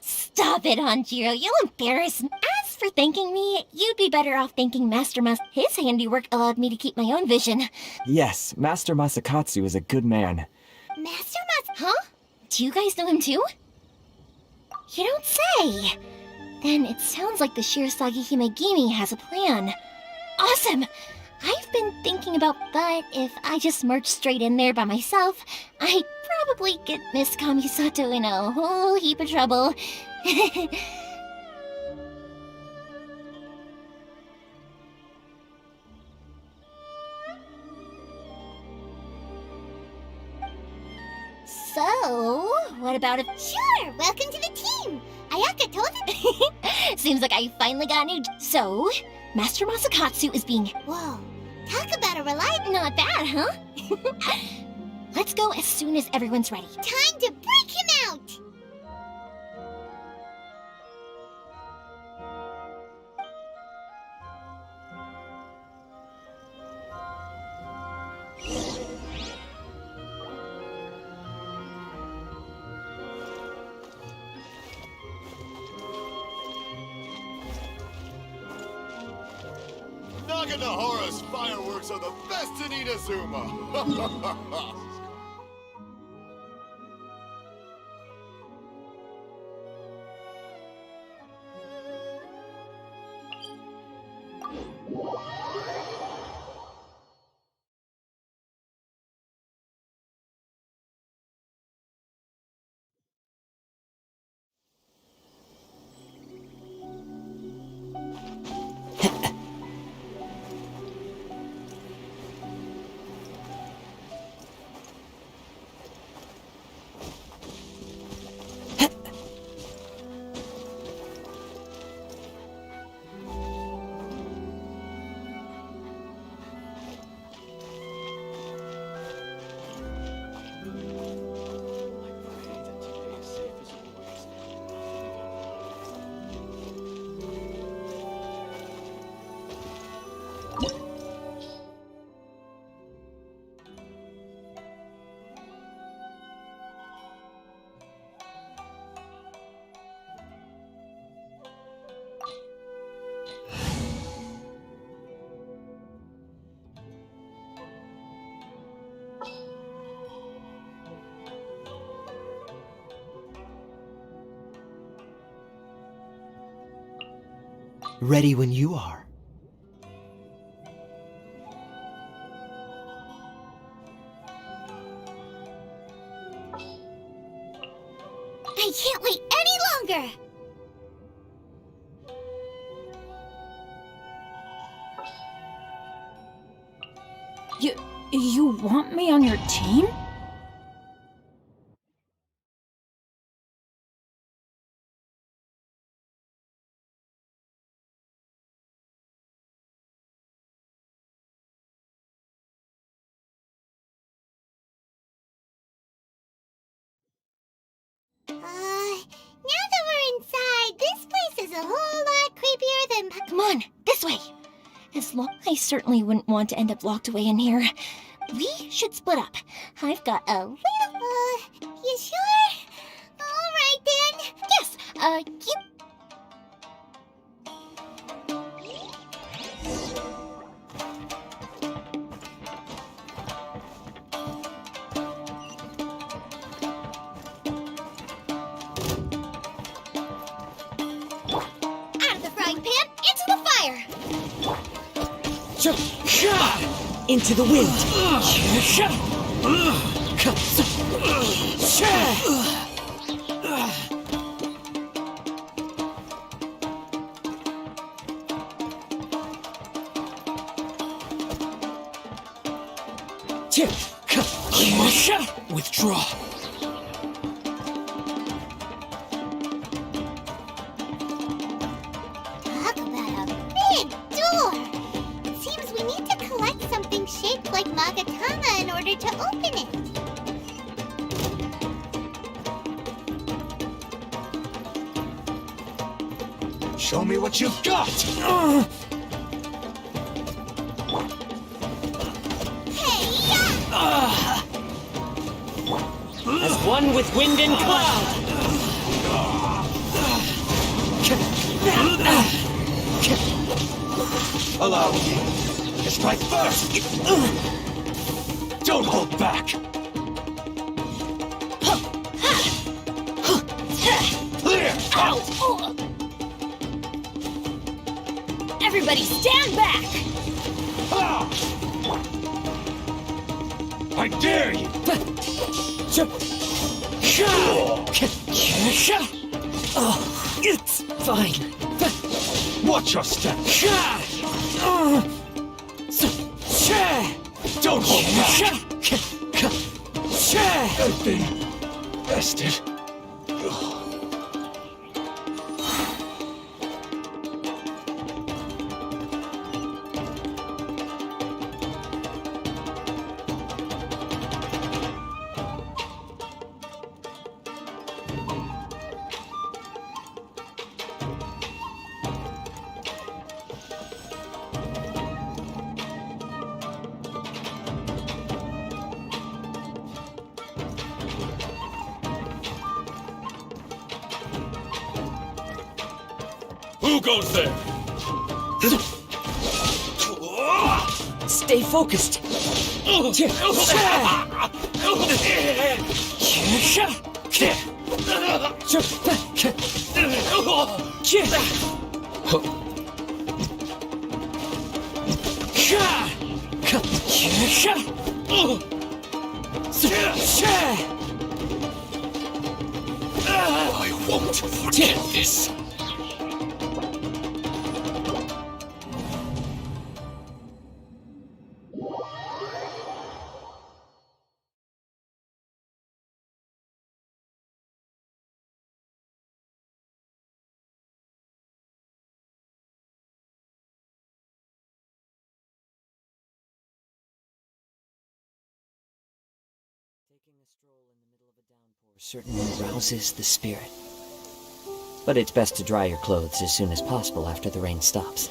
Stop it, Hanjiro. You'll embarrass me. As for thanking me, you'd be better off thanking Master Mas. His handiwork allowed me to keep my own vision. Yes, Master Masakatsu is a good man. Master Mas... Huh? Do you guys know him too? You don't say! Then it sounds like the Shirasagi Himegimi has a plan. Awesome! I've been thinking about, but if I just marched straight in there by myself, I'd probably get Miss Kamisato in a whole heap of trouble. So, what about if... Sure, welcome to the team! Ayaka told us... Seems like I finally got a new... So, Master Masakatsu is being... Whoa, talk about a reliable... Not bad, huh? Let's go as soon as everyone's ready. Time to break him out! Naganohara's fireworks are the best in Inazuma! Ready when you are. I can't wait any longer! You want me on your team? Now that we're inside, this place is a whole lot creepier than... Come on, this way! As long I certainly wouldn't want to end up locked away in here. We should split up. I've got a little... you sure? Alright then. Yes, you... Out of the frying pan, into the fire! Into the wind! Withdraw. Talk about a big door! It seems we need to collect something shaped like Magatama in order to open it. Show me what you've got! As one with wind and cloud! Allow me to strike first! Don't hold back! Clear! Ow! Everybody stand back! I dare you! It's fine. Watch your step! Don't hold back! I've been bested. Who goes there? Stay focused! I won't forget this! Taking a stroll in the middle of a downpour certainly rouses the spirit. But it's best to dry your clothes as soon as possible after the rain stops.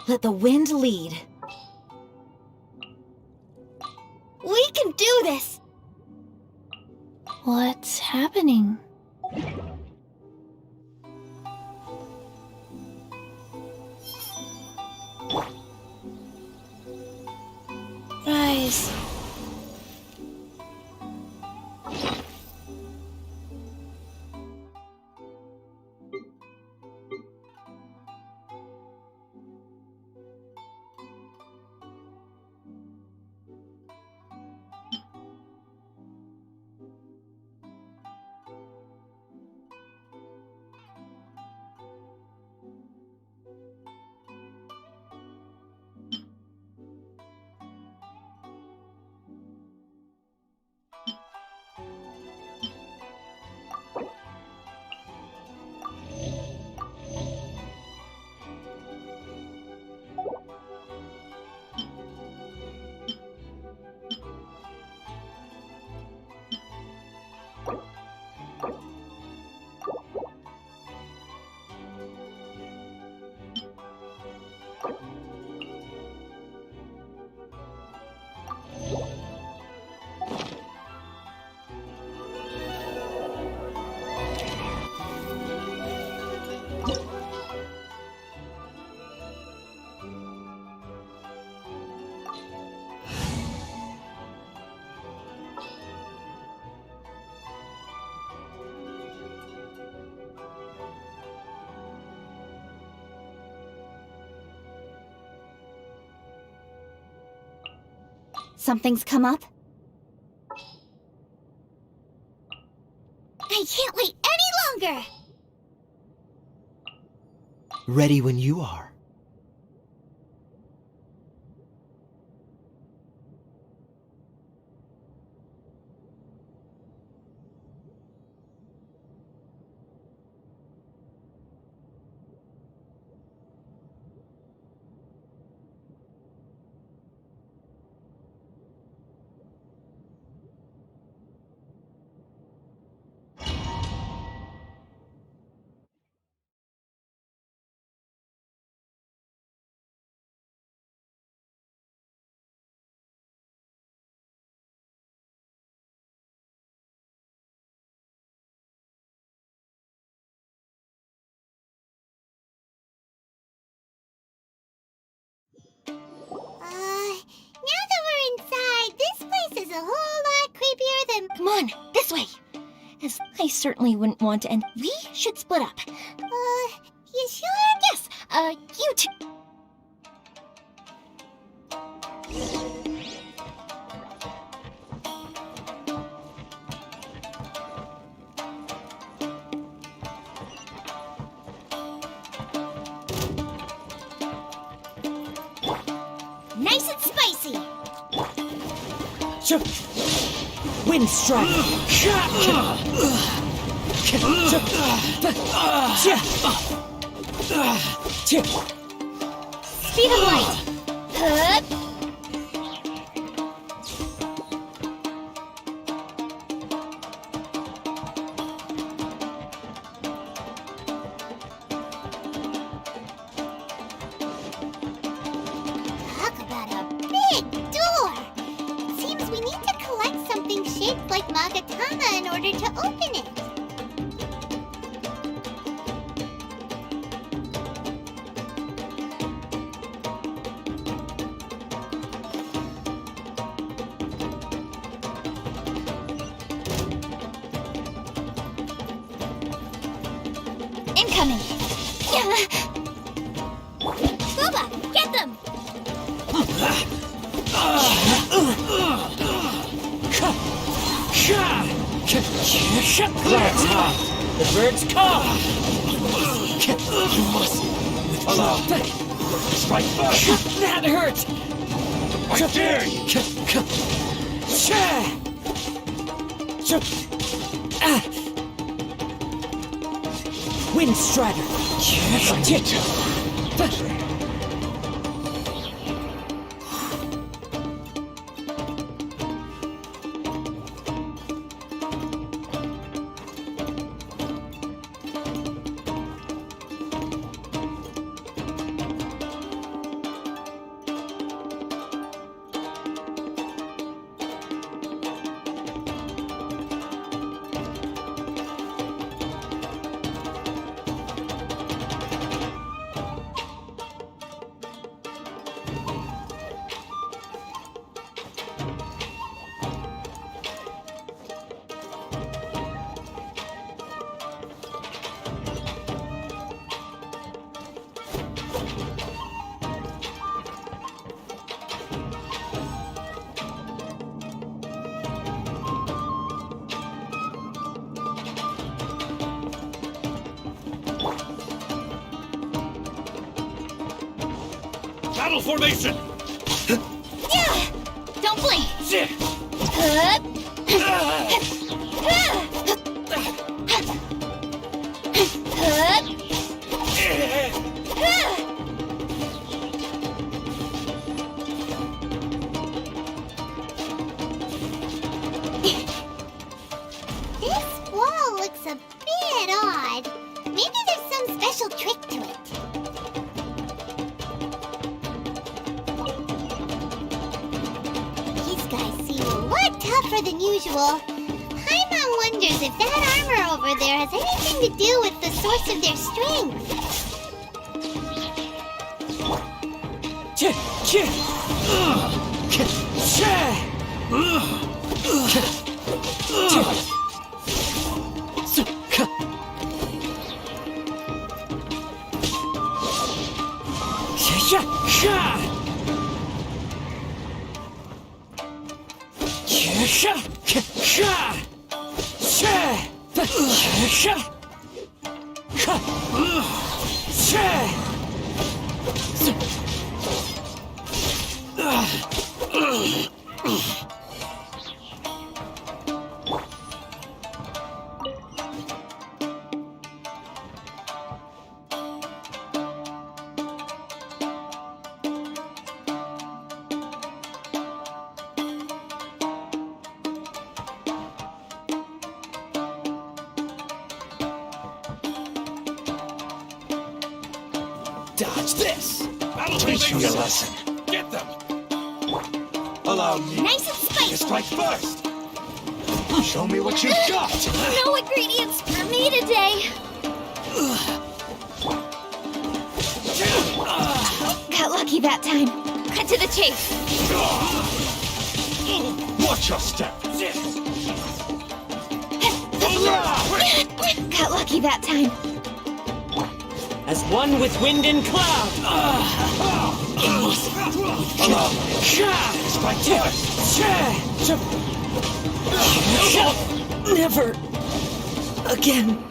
Let the wind lead. We can do this! What's happening? Rise. Something's come up? I can't wait any longer! Ready when you are. Now that we're inside, this place is a whole lot creepier than— Come on, this way! As I certainly wouldn't want to end. We should split up. You sure? Yes, you two. Nice and spicy! Wind strike! Speed of light! Hup. Talk about a big door! Seems we need to collect something shaped like Magatama in order to open it. Incoming! Boba, get them! The birds come! You must Allow. strike first. That hurt! I dare you! Wind Strider! Battle formation! Yeah! Don't blink! This wall looks a bit odd. Maybe there's some special trick to it. These guys seem a lot tougher than usual. Paimon wonders if that armor over there has anything to do with the source of their strength. Dodge this! That'll teach you a lesson. Get them! Allow me Nice and spicy! to strike first! Show me what you've got! No ingredients for me today! Got lucky that time. Cut to the chase. Watch your step! Got lucky that time. As one with wind and cloud! Strike first! Never again.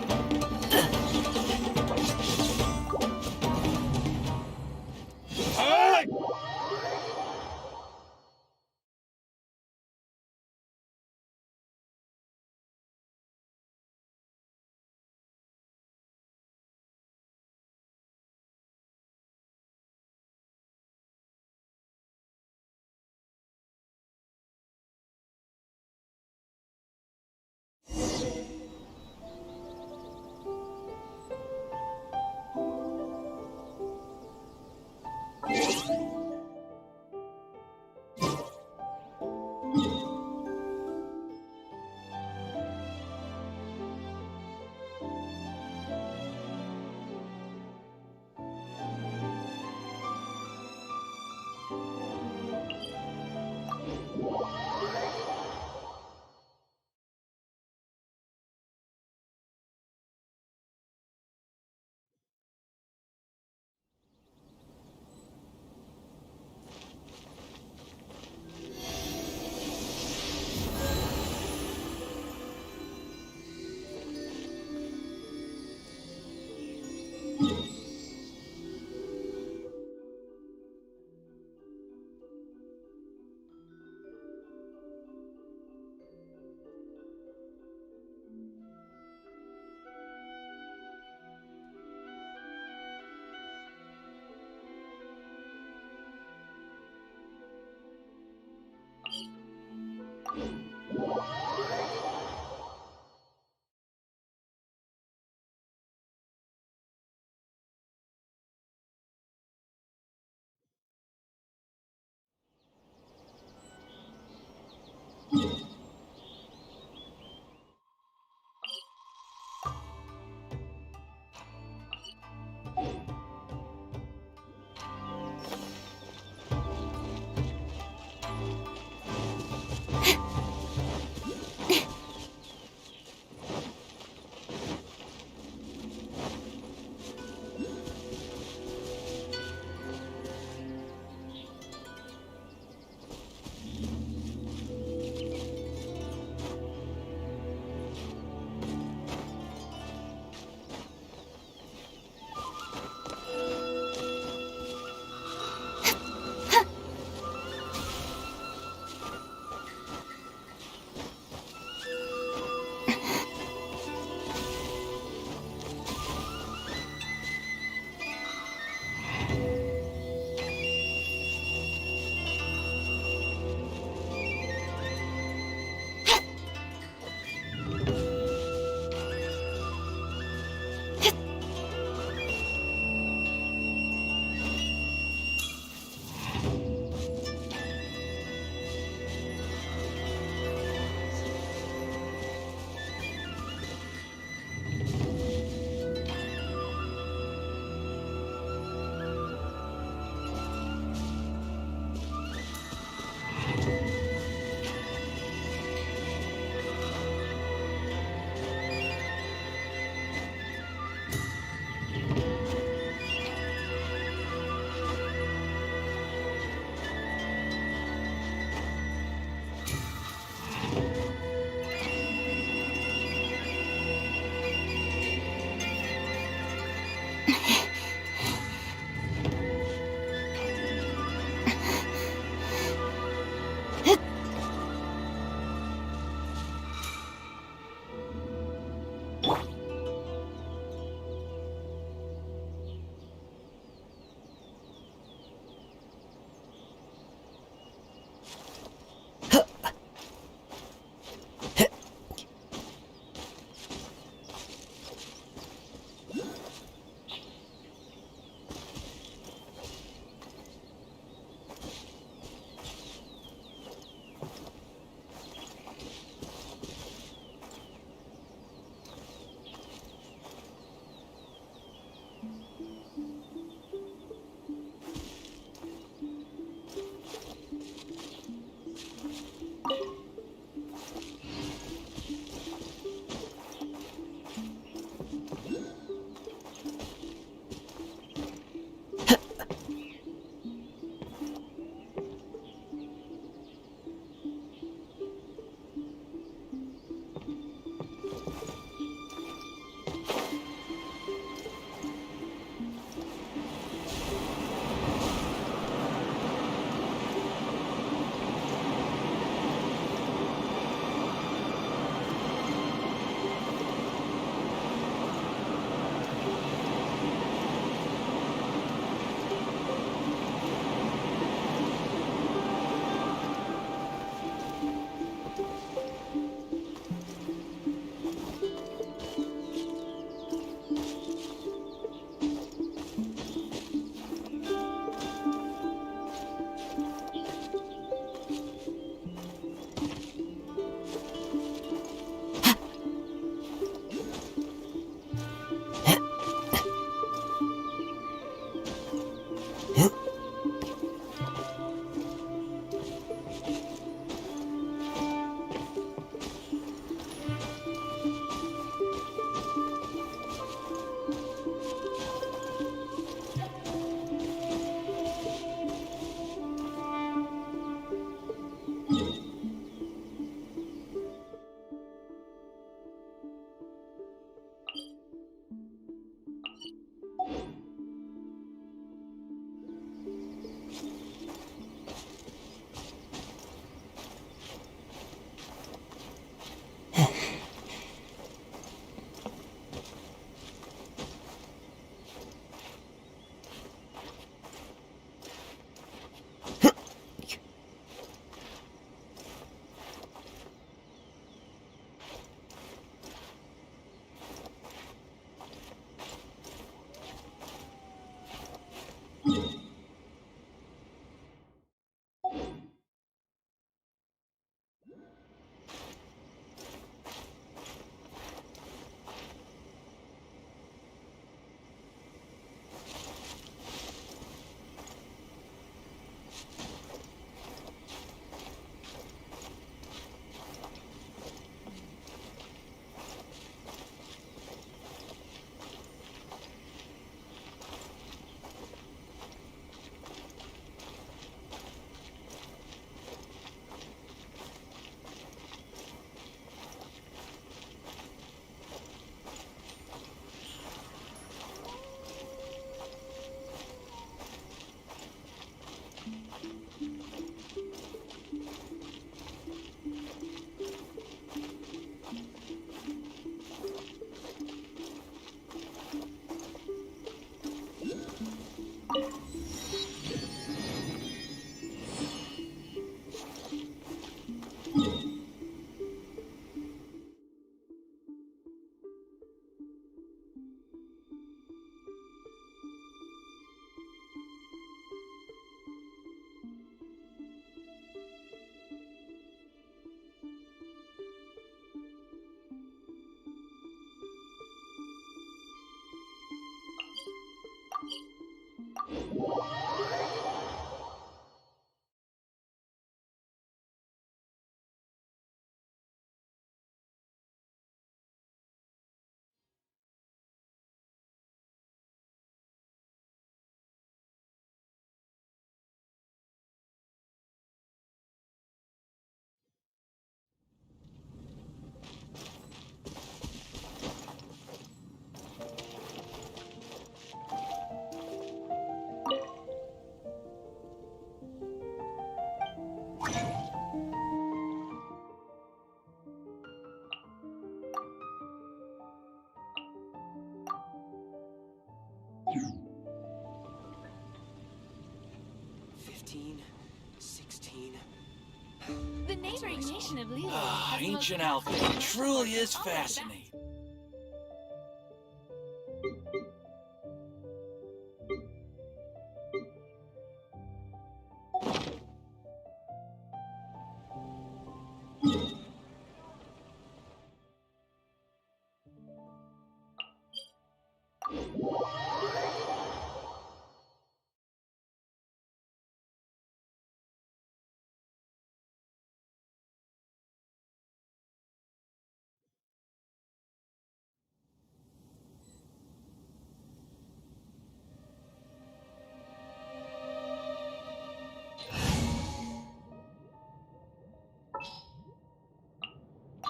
Ancient alchemy truly is fascinating.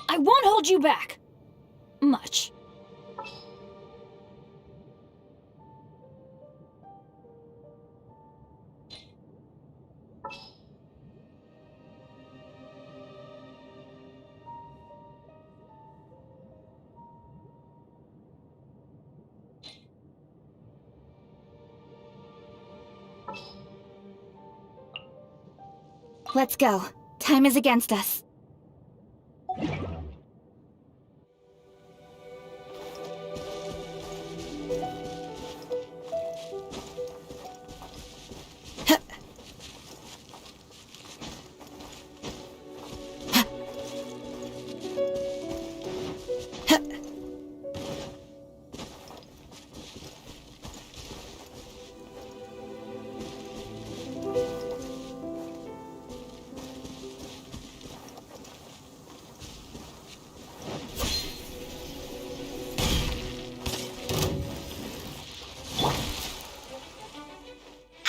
I won't hold you back. Much. Let's go. Time is against us.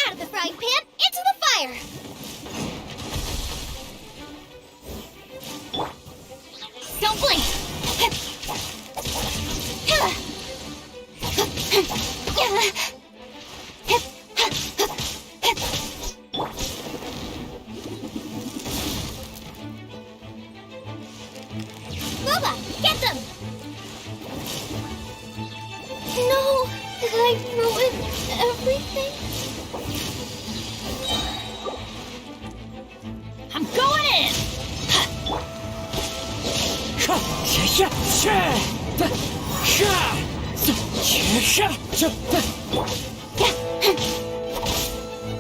Out of the frying pan, into the fire! Don't blink! Lola, get them! No! Did I ruin everything? I'm going in!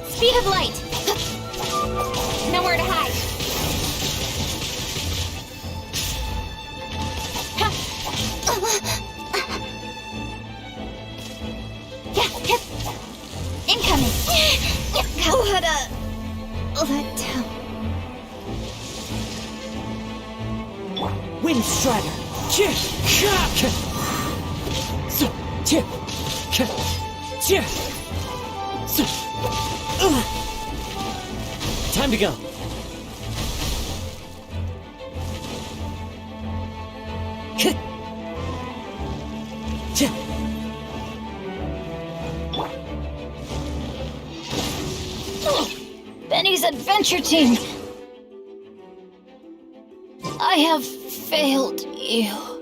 Speed of light! Nowhere to hide. Incoming! Let down. Wind Strider! Time to go. Benny's adventure team! I have failed you.